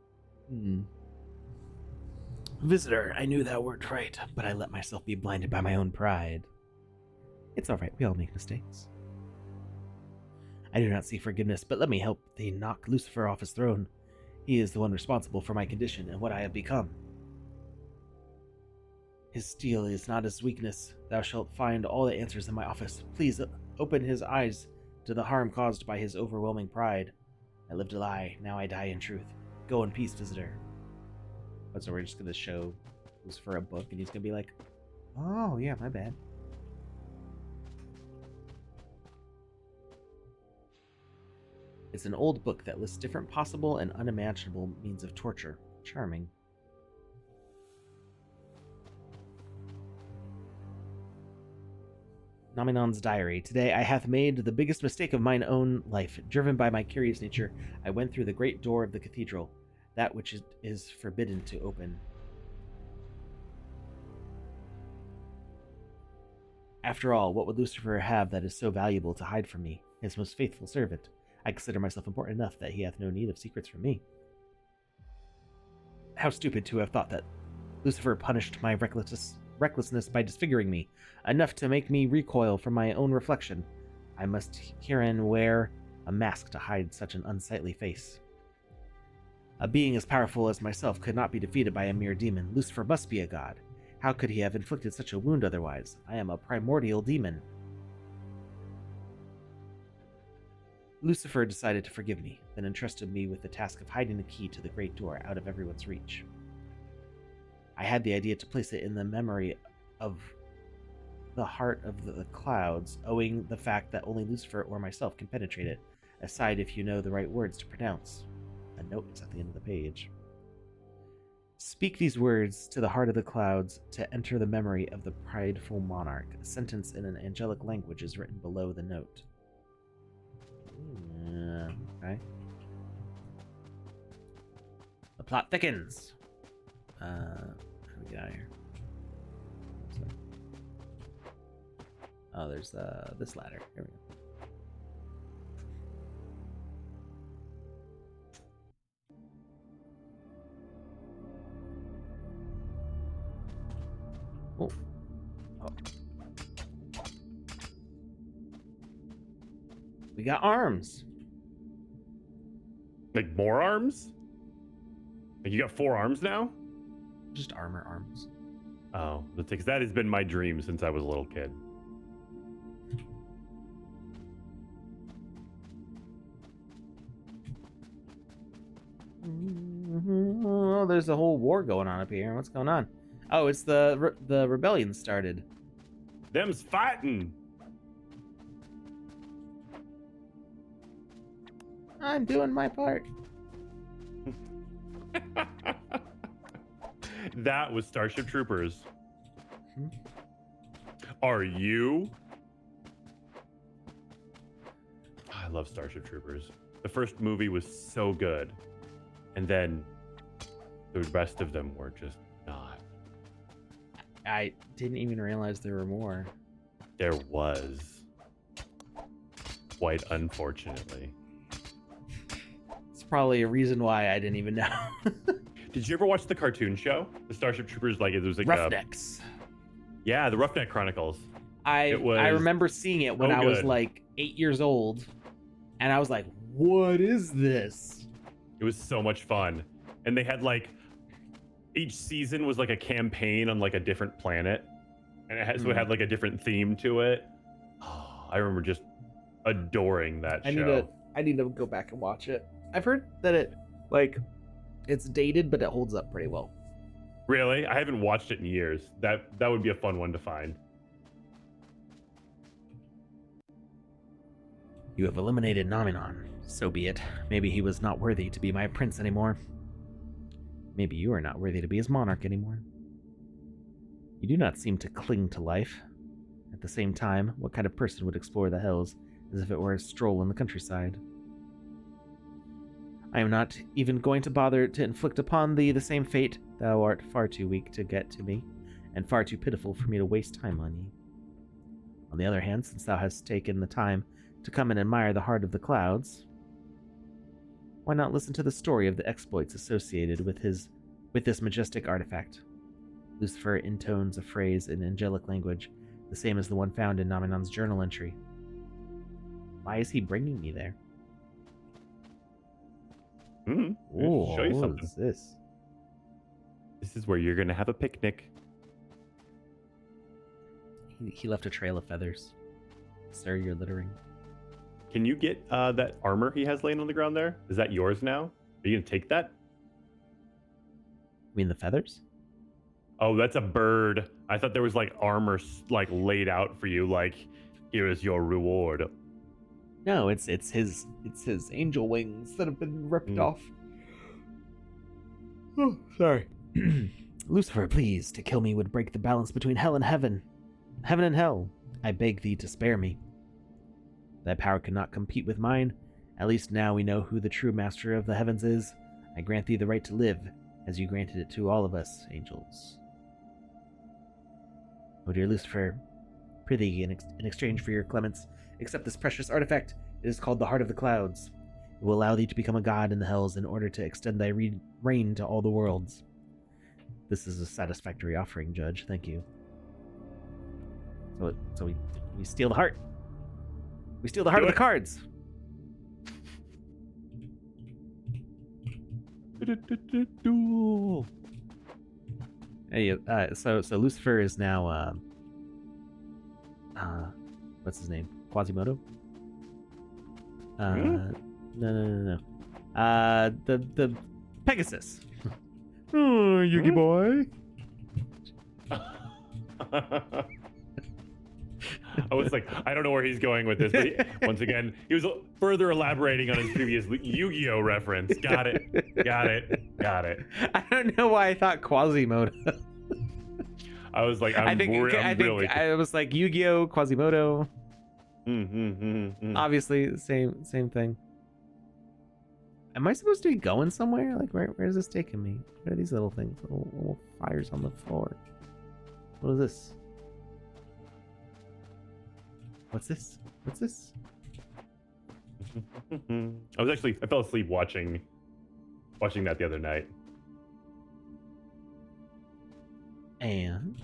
Visitor, I knew thou wert right, but I let myself be blinded by my own pride. It's all right, we all make mistakes. I do not seek forgiveness, but let me help thee knock Lucifer off his throne. He is the one responsible for my condition and what I have become. His steel is not his weakness. Thou shalt find all the answers in my office. Please open his eyes to the harm caused by his overwhelming pride. I lived a lie, now I die in truth. Go in peace, visitor. So we're just going to show Lucifer a book, and he's going to be like, oh, yeah, my bad. It's an old book that lists different possible and unimaginable means of torture. Charming. Nominon's diary. Today I hath made the biggest mistake of mine own life. Driven by my curious nature, I went through the great door of the cathedral, that which is forbidden to open. After all, what would Lucifer have that is so valuable to hide from me, his most faithful servant? I consider myself important enough that he hath no need of secrets from me. How stupid to have thought that Lucifer punished my recklessness by disfiguring me, enough to make me recoil from my own reflection. I must herein wear a mask to hide such an unsightly face. A being as powerful as myself could not be defeated by a mere demon. Lucifer must be a god. How could he have inflicted such a wound otherwise? I am a primordial demon. Lucifer decided to forgive me, then entrusted me with the task of hiding the key to the great door out of everyone's reach. I had the idea to place it in the memory of the heart of the clouds, owing the fact that only Lucifer or myself can penetrate it, aside if you know the right words to pronounce. A note is at the end of the page. Speak these words to the heart of the clouds to enter the memory of the prideful monarch. A sentence in an angelic language is written below the note. Okay. The plot thickens. How do we get out of here? Sorry. Oh, there's this ladder. Here we go. Oh. Oh. We got arms. Like more arms? Like you got 4 arms now? Just armor arms. Oh, because that has been my dream since I was a little kid. Oh, there's a whole war going on up here. What's going on? Oh, it's the rebellion started. Them's fighting. I'm doing my part. That was Starship Troopers. Hmm? Are you? I love Starship Troopers. The first movie was so good. And then the rest of them were just not. I didn't even realize there were more. There was. Quite unfortunately. It's probably a reason why I didn't even know. Did you ever watch the cartoon show? The Starship Troopers, like it was like Roughnecks. Yeah, the Roughneck Chronicles. I remember seeing it when I was like 8 years old, and I was like, "What is this?" It was so much fun, and they had like each season was like a campaign on like a different planet, and so it had like a different theme to it. Oh, I remember just adoring that show. I need to go back and watch it. I've heard that it's dated, but it holds up pretty well. Really? I haven't watched it in years. That would be a fun one to find. You have eliminated Nominon. So be it. Maybe he was not worthy to be my prince anymore. Maybe you are not worthy to be his monarch anymore. You do not seem to cling to life. At the same time, what kind of person would explore the hells as if it were a stroll in the countryside? I am not even going to bother to inflict upon thee the same fate. Thou art far too weak to get to me, and far too pitiful for me to waste time on ye. On the other hand, since thou hast taken the time to come and admire the heart of the clouds, why not listen to the story of the exploits associated with this majestic artifact? Lucifer intones a phrase in angelic language, the same as the one found in Nominon's journal entry. Why is he bringing me there? Ooh, show you something. What is this? This is where you're gonna have a picnic. He left a trail of feathers. Sir, you're littering. Can you get that armor he has laying on the ground there? Is that yours now? Are you gonna take that? You mean the feathers? Oh, that's a bird. I thought there was like armor like laid out for you. Like, here is your reward. No, it's his angel wings that have been ripped off. Oh, sorry. Lucifer, please, to kill me would break the balance between hell and heaven. Heaven and hell. I beg thee to spare me. Thy power cannot compete with mine. At least now we know who the true master of the heavens is. I grant thee the right to live, as you granted it to all of us, angels. Oh dear Lucifer, prithee, in exchange for your clemence, accept this precious artifact. It is called the Heart of the Clouds. It will allow thee to become a god in the hells in order to extend thy reign to all the worlds. This is a satisfactory offering, Judge. Thank you. So we steal the heart. We steal the heart of the cards. Duel. Hey, so Lucifer is now what's his name? Quasimodo? No. The Pegasus. Oh, Yugi boy. I was like, I don't know where he's going with this, but once again, he was further elaborating on his previous Yu-Gi-Oh reference. Got it. I don't know why I thought Quasimodo. I was like, I think I was like Yu-Gi-Oh, Quasimodo. Obviously, same thing. Am I supposed to be going somewhere? Like, where's this taking me? What are these little things? Little fires on the floor. What is this? What's this? I fell asleep watching that the other night. And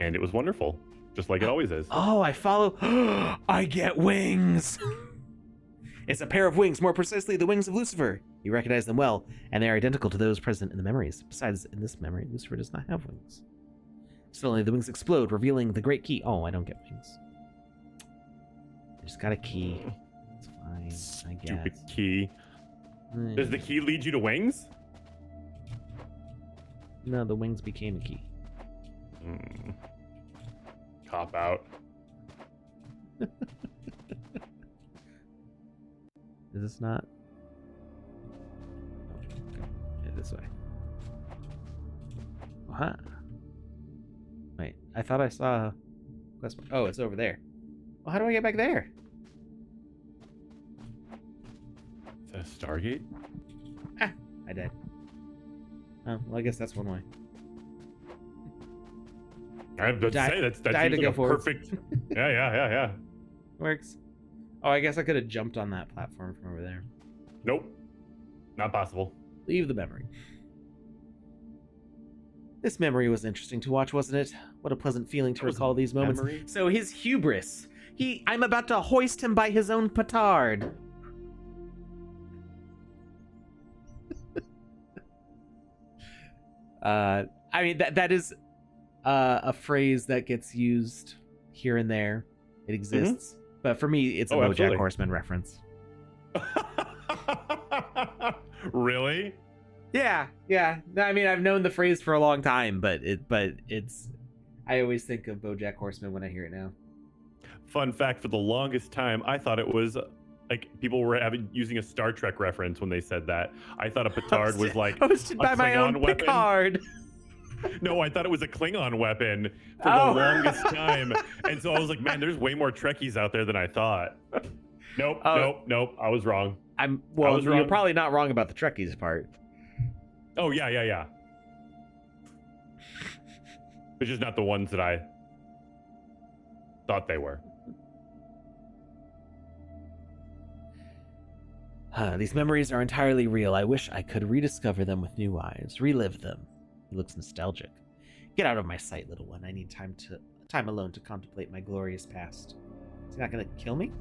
it was wonderful, just like it always is. Oh, I follow. I get wings. It's a pair of wings, more precisely the wings of Lucifer. You recognize them well, and they are identical to those present in the memories. Besides, in this memory, Lucifer does not have wings. Suddenly, the wings explode, revealing the great key. Oh, I don't get wings. I just got a key. It's fine, I guess. Stupid key. Does the key lead you to wings? No, the wings became a key. Cop out. Is this not? Oh, okay. Yeah, this way. Uh-huh. Wait, I thought I saw. Oh, it's over there. Well, how do I get back there? Is that a Stargate? Ah, I died. Oh, well, I guess that's one way. I was about to say that seems like a perfect. Yeah. Works. Oh, I guess I could have jumped on that platform from over there. Nope, not possible. Leave the memory. This memory was interesting to watch, wasn't it? What a pleasant feeling to recall these moments. Memory? So his hubris. I'm about to hoist him by his own petard. I mean, that is a phrase that gets used here and there. It exists. But for me, it's a BoJack absolutely. Horseman reference. Really? Yeah. I mean, I've known the phrase for a long time, but it's. I always think of BoJack Horseman when I hear it now. Fun fact: for the longest time, I thought it was like people were using a Star Trek reference when they said that. I thought a petard was like hosted by my own weapon. Picard. No, I thought it was a Klingon weapon for the longest time, and so I was like, man, there's way more Trekkies out there than I thought. Nope. I was wrong. You're probably not wrong about the Trekkies part. Oh yeah. But just not the ones that I thought they were. These memories are entirely real. I wish I could rediscover them with new eyes, relive them. He looks nostalgic. Get out of my sight, little one. I need time alone to contemplate my glorious past. Is he not gonna kill me?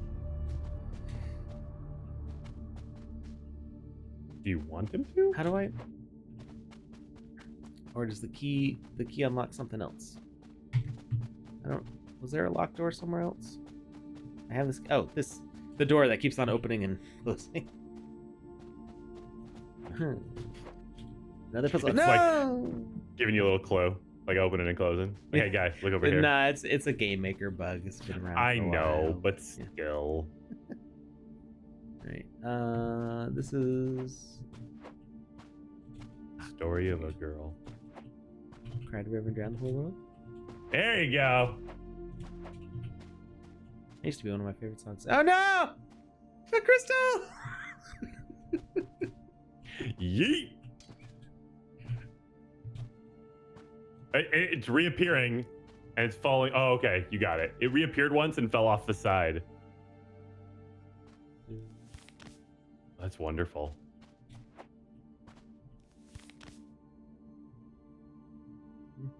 Do you want him to? How do I? Or does the key unlock something else? I don't. Was there a locked door somewhere else? I have this. Oh, the door that keeps on opening and closing. Another puzzle. It's No! like giving you a little clue, like opening and closing. Like, hey guys, look over here. Nah, it's a game maker bug. It's been around. I for a know, while. but still. Right. This is Story of a girl. Cried a river and drowned the whole world. There you go. It used to be one of my favorite songs. Oh no! The crystal! Yeet. It's reappearing and it's falling. Oh, okay. You got it. It reappeared once and fell off the side. That's wonderful.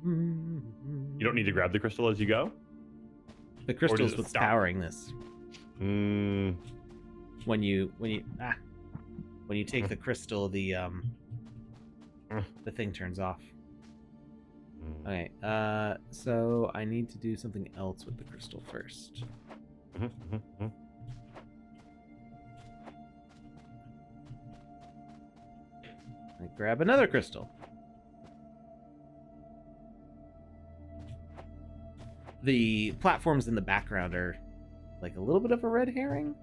You don't need to grab the crystal as you go? The crystal is what's powering this. Mm. When you when you take the crystal, the thing turns off. Okay, so I need to do something else with the crystal first. I grab another crystal. The platforms in the background are like a little bit of a red herring.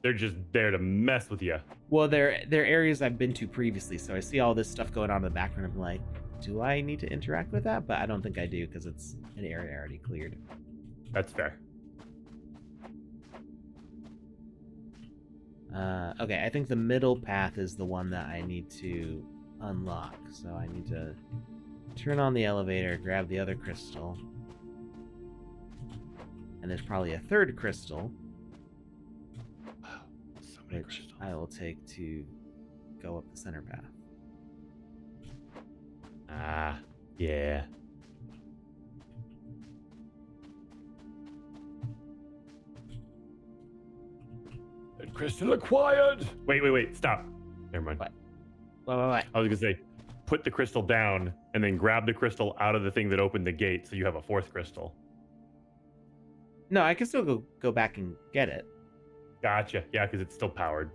They're just there to mess with you. Well, they're areas I've been to previously, so I see all this stuff going on in the background. I'm like, do I need to interact with that? But I don't think I do because it's an area I already cleared. That's fair. Okay, I think the middle path is the one that I need to unlock. So I need to turn on the elevator, grab the other crystal. And there's probably a third crystal. So many Which crystals. I will take to go up the center path. Ah, yeah. Crystal acquired. Wait. Stop. Never mind. What? I was gonna say, put the crystal down and then grab the crystal out of the thing that opened the gate, so you have a fourth crystal. No, I can still go back and get it. Gotcha. Yeah, because it's still powered.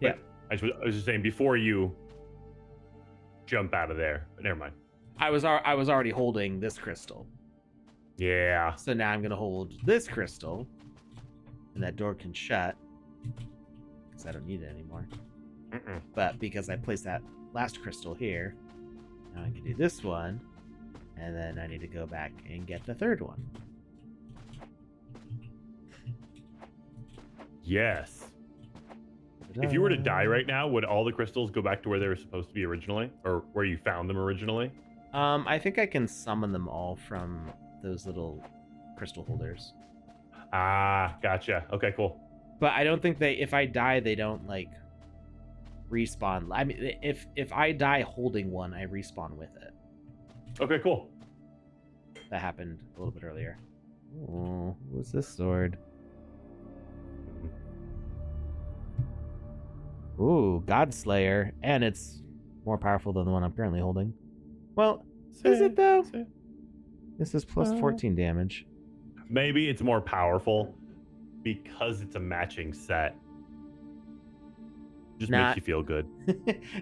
Yeah. But I was just saying before you jump out of there. But never mind. I was already holding this crystal. Yeah. So now I'm gonna hold this crystal, and that door can shut because I don't need it anymore. But because I placed that last crystal here, now I can do this one, and then I need to go back and get the third one. Yes. If you were to die right now, would all the crystals go back to where they were supposed to be originally, or where you found them originally? I think I can summon them all from those little crystal holders. Ah, gotcha. Okay, cool. But I don't think if I die, they don't like respawn. I mean, if I die holding one, I respawn with it. Okay, cool. That happened a little bit earlier. Oh, what's this sword? Ooh, Godslayer, and it's more powerful than the one I'm currently holding. Well, is it though? This is plus 14 damage. Maybe it's more powerful because it's a matching set. Just makes you feel good.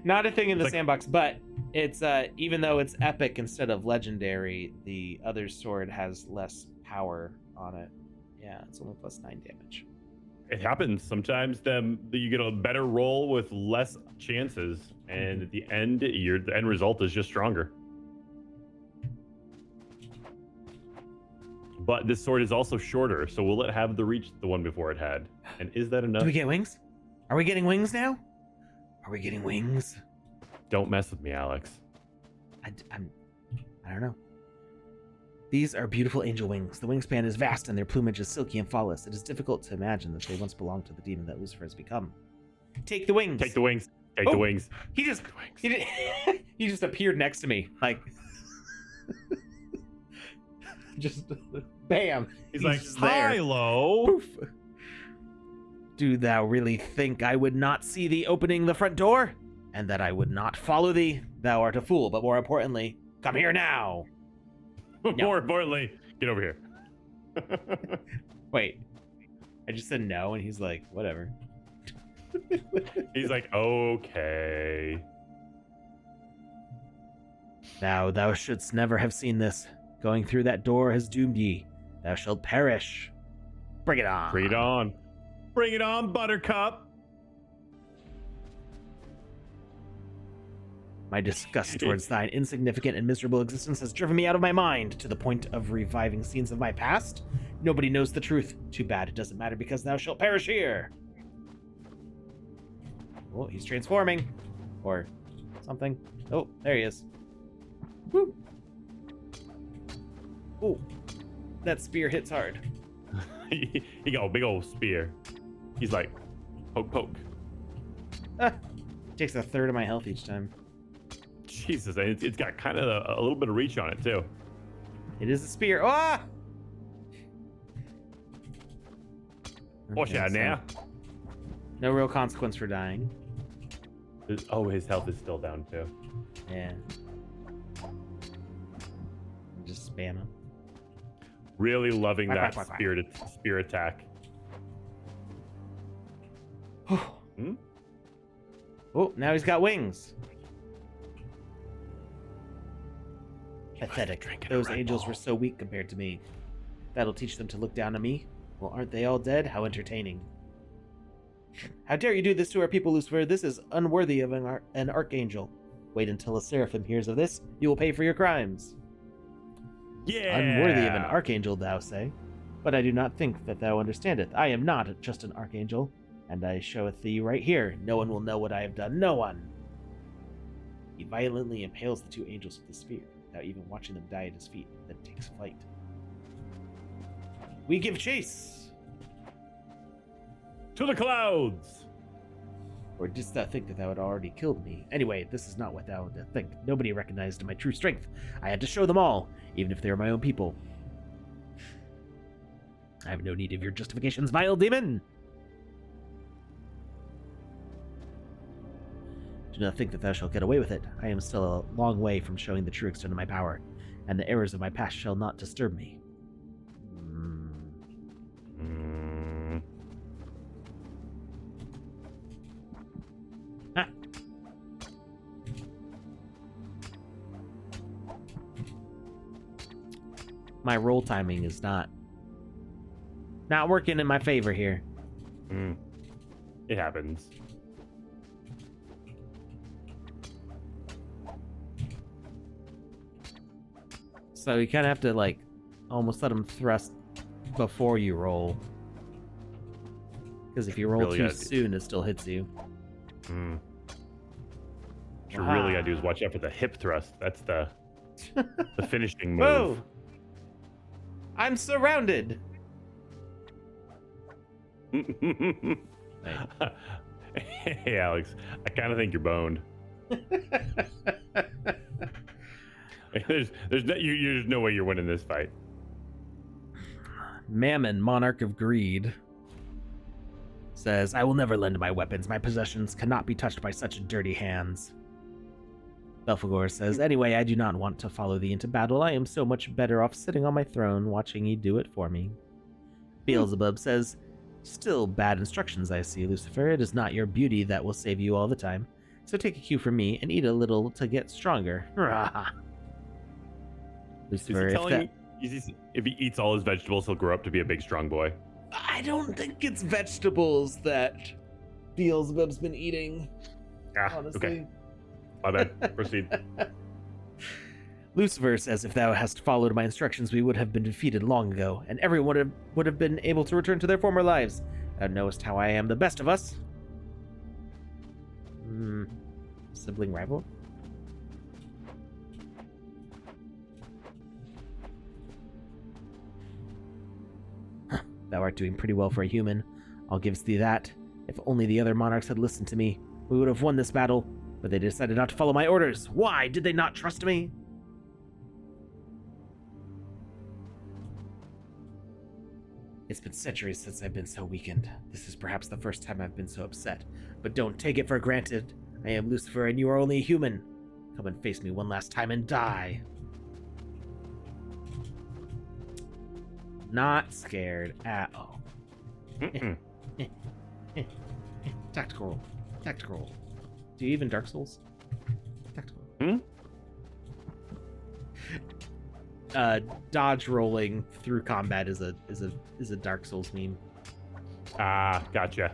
Not a thing in the It's like- sandbox, but it's even though it's epic instead of legendary, the other sword has less power on it. Yeah, it's only plus 9 damage. It happens sometimes. You get a better roll with less chances, and at the end, the end result is just stronger. But this sword is also shorter, so will it have the reach the one before it had? And is that enough? Do we get wings? Are we getting wings now? Are we getting wings? Don't mess with me, Alex. I don't know. These are beautiful angel wings. The wingspan is vast and their plumage is silky and flawless. It is difficult to imagine that they once belonged to the demon that Lucifer has become. Take the wings. Take the wings. Take the wings. He just Take the wings. he, did, he just appeared next to me, like just bam. He's like, just there. Hilo. Poof. Do thou really think I would not see thee opening the front door, and that I would not follow thee? Thou art a fool, but more importantly, come here now. More importantly, get over here. Wait, I just said no, and he's like, whatever. He's like, okay. Thou shouldst never have seen this. Going through that door has doomed ye. Thou shalt perish. Bring it on. Bring it on. Bring it on, Buttercup. My disgust towards thine insignificant and miserable existence has driven me out of my mind to the point of reviving scenes of my past. Nobody knows the truth. Too bad it doesn't matter because thou shalt perish here. Oh, he's transforming. Or something. Oh, there he is. Woo. Ooh, that spear hits hard. He got a big old spear. He's like, poke, poke. Takes a third of my health each time. Jesus, and it's got kind of a little bit of reach on it too. It is a spear. Ah! Watch Okay, out so now. no real consequence for dying. Oh, his health is still down too. Yeah. Just spam him. Really loving Quack, that quack, quack, spear attack. Hmm? Oh, now he's got wings. Pathetic. Those angels were so weak compared to me. That'll teach them to look down on me. Well, aren't they all dead? How entertaining. How dare you do this to our people, Lucifer? This is unworthy of an archangel. Wait until a seraphim hears of this. You will pay for your crimes. Yeah. Unworthy of an archangel, thou say? But I do not think that thou understandest. I am not just an archangel, and I showeth thee right here. No one will know what I have done. No one! He violently impales the two angels with the spear, without even watching them die at his feet, then takes flight. We give chase! To the clouds! Or didst thou think that thou had already killed me? Anyway, this is not what thou didst think. Nobody recognized my true strength. I had to show them all, even if they were my own people. I have no need of your justifications, vile demon! Do not think that thou shalt get away with it. I am still a long way from showing the true extent of my power, and the errors of my past shall not disturb me. Ah. My roll timing is not working in my favor here. It happens. So you kind of have to, like, almost let them thrust before you roll. Because if you roll Really too gotta do- soon, it still hits you. What you really gotta do is watch out for the hip thrust. That's the finishing move. Whoa! I'm surrounded! Hey, Alex. I kind of think you're boned. There's no way you're winning this fight. Mammon, monarch of greed, says, I will never lend my weapons. My possessions cannot be touched by such dirty hands. Belphegor says, anyway, I do not want to follow thee into battle. I am so much better off sitting on my throne, watching ye do it for me. Beelzebub says, still bad instructions, I see, Lucifer. It is not your beauty that will save you all the time. So take a cue from me and eat a little to get stronger. Lucifer, if he eats all his vegetables, he'll grow up to be a big, strong boy. I don't think it's vegetables that Beelzebub's been eating. Honestly. Okay. My bad. Proceed. Lucifer says, if thou hadst followed my instructions, we would have been defeated long ago, and everyone would have been able to return to their former lives. Thou knowest how I am the best of us. Sibling rival? Thou art doing pretty well for a human. I'll give thee that. If only the other monarchs had listened to me, we would have won this battle, but they decided not to follow my orders. Why? Did they not trust me? It's been centuries since I've been so weakened. This is perhaps the first time I've been so upset. But don't take it for granted. I am Lucifer and you are only a human. Come and face me one last time and die. Not scared at all. Tactical roll. Tactical roll. Do you even Dark Souls? Tactical. Dodge rolling through combat is a Dark Souls meme. Ah, gotcha.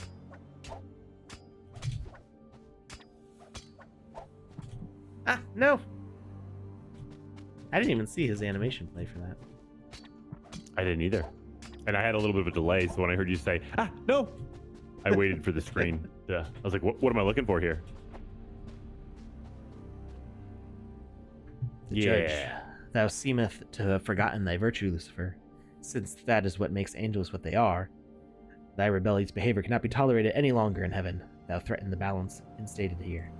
Ah, no. I didn't even see his animation play for that. I didn't either. And I had a little bit of a delay, so when I heard you say, no, I waited for the screen. I was like, what am I looking for here? The judge, thou seemeth to have forgotten thy virtue, Lucifer, since that is what makes angels what they are. Thy rebellious behavior cannot be tolerated any longer in heaven. Thou threaten the balance instated here.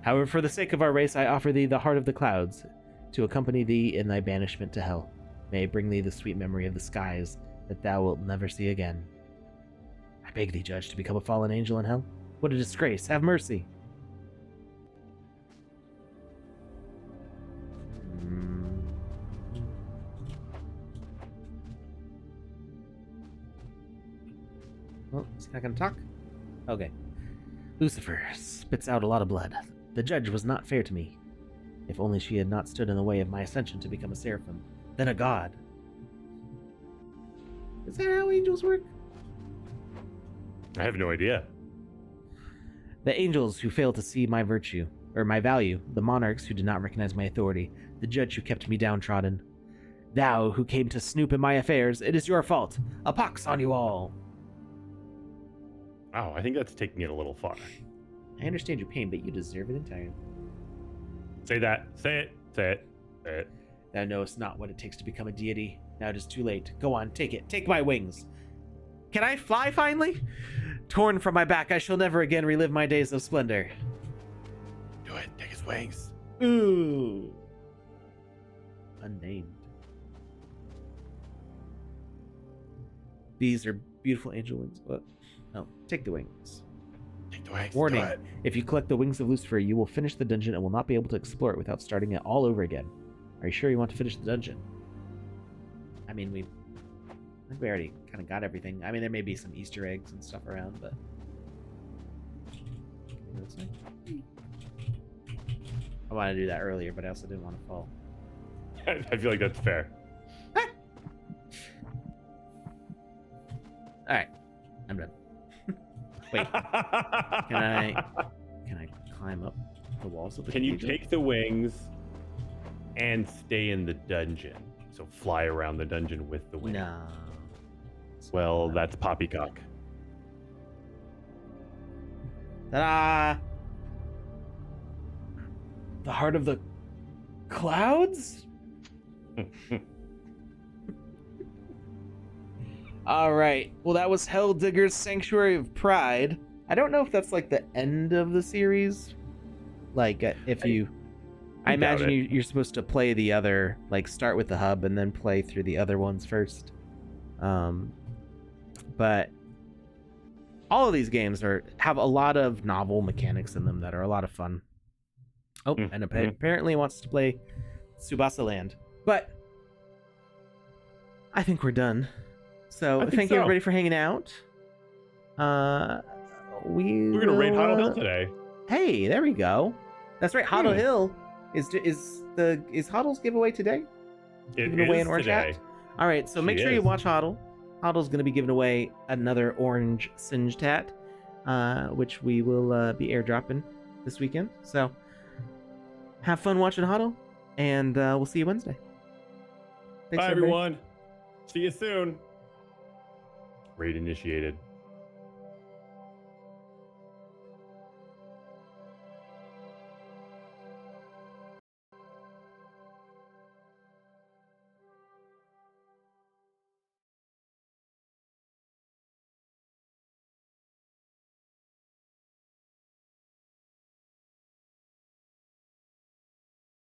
However, for the sake of our race, I offer thee the heart of the clouds, to accompany thee in thy banishment to hell. May it bring thee the sweet memory of the skies that thou wilt never see again. beg thee, Judge, to become a fallen angel in hell. What a disgrace. Have mercy. Well, is he not going to talk? Okay. Lucifer spits out a lot of blood. The judge was not fair to me. If only she had not stood in the way of my ascension to become a seraphim, then a god. Is that how angels work? I have no idea. The angels who failed to see my virtue, or my value, the monarchs who did not recognize my authority, the judge who kept me downtrodden. Thou who came to snoop in my affairs, it is your fault. A pox on you all. Wow, I think that's taking it a little far. I understand your pain, but you deserve it entirely. Say that. Say it. Say it. Say it. Thou knowest not what it takes to become a deity. Now it is too late. Go on, take it. Take my wings. Can I fly finally? Torn from my back, I shall never again relive my days of splendor. Do it. Take his wings. Ooh. Unnamed. These are beautiful angel wings. What? Oh, take the wings. Take the wings. Warning, Do it. if you collect the wings of Lucifer, you will finish the dungeon and will not be able to explore it without starting it all over again. Are you sure you want to finish the dungeon? I mean, I think we already kind of got everything. I mean, there may be some Easter eggs and stuff around, but... I wanted to do that earlier, but I also didn't want to fall. I feel like that's fair. Alright, I'm done. Wait, can I climb up the walls of the Can you cathedral? take the wings and stay in the dungeon? So fly around the dungeon with the wings. No. Well, that's poppycock. Ta-da! The heart of the clouds? All right. Well, that was Helldigger's Sanctuary of Pride. I don't know if that's like the end of the series. Like, if you... I imagine you're supposed to play the other, like start with the hub and then play through the other ones first. But all of these games have a lot of novel mechanics in them that are a lot of fun. Oh, and apparently wants to play Tsubasa Land. But I think we're done. So thank you everybody for hanging out. We're gonna raid Huddle Hill today. Hey, there we go. That's right. Huddle Hill is Huddle's giveaway today? It away is an orange today. hat. All right, so make sure you watch Huddle. Huddle's going to be giving away another orange singed hat, which we will be airdropping this weekend. So have fun watching Huddle, and we'll see you Wednesday. Thanks, Bye, everybody. everyone. See you soon. Raid initiated.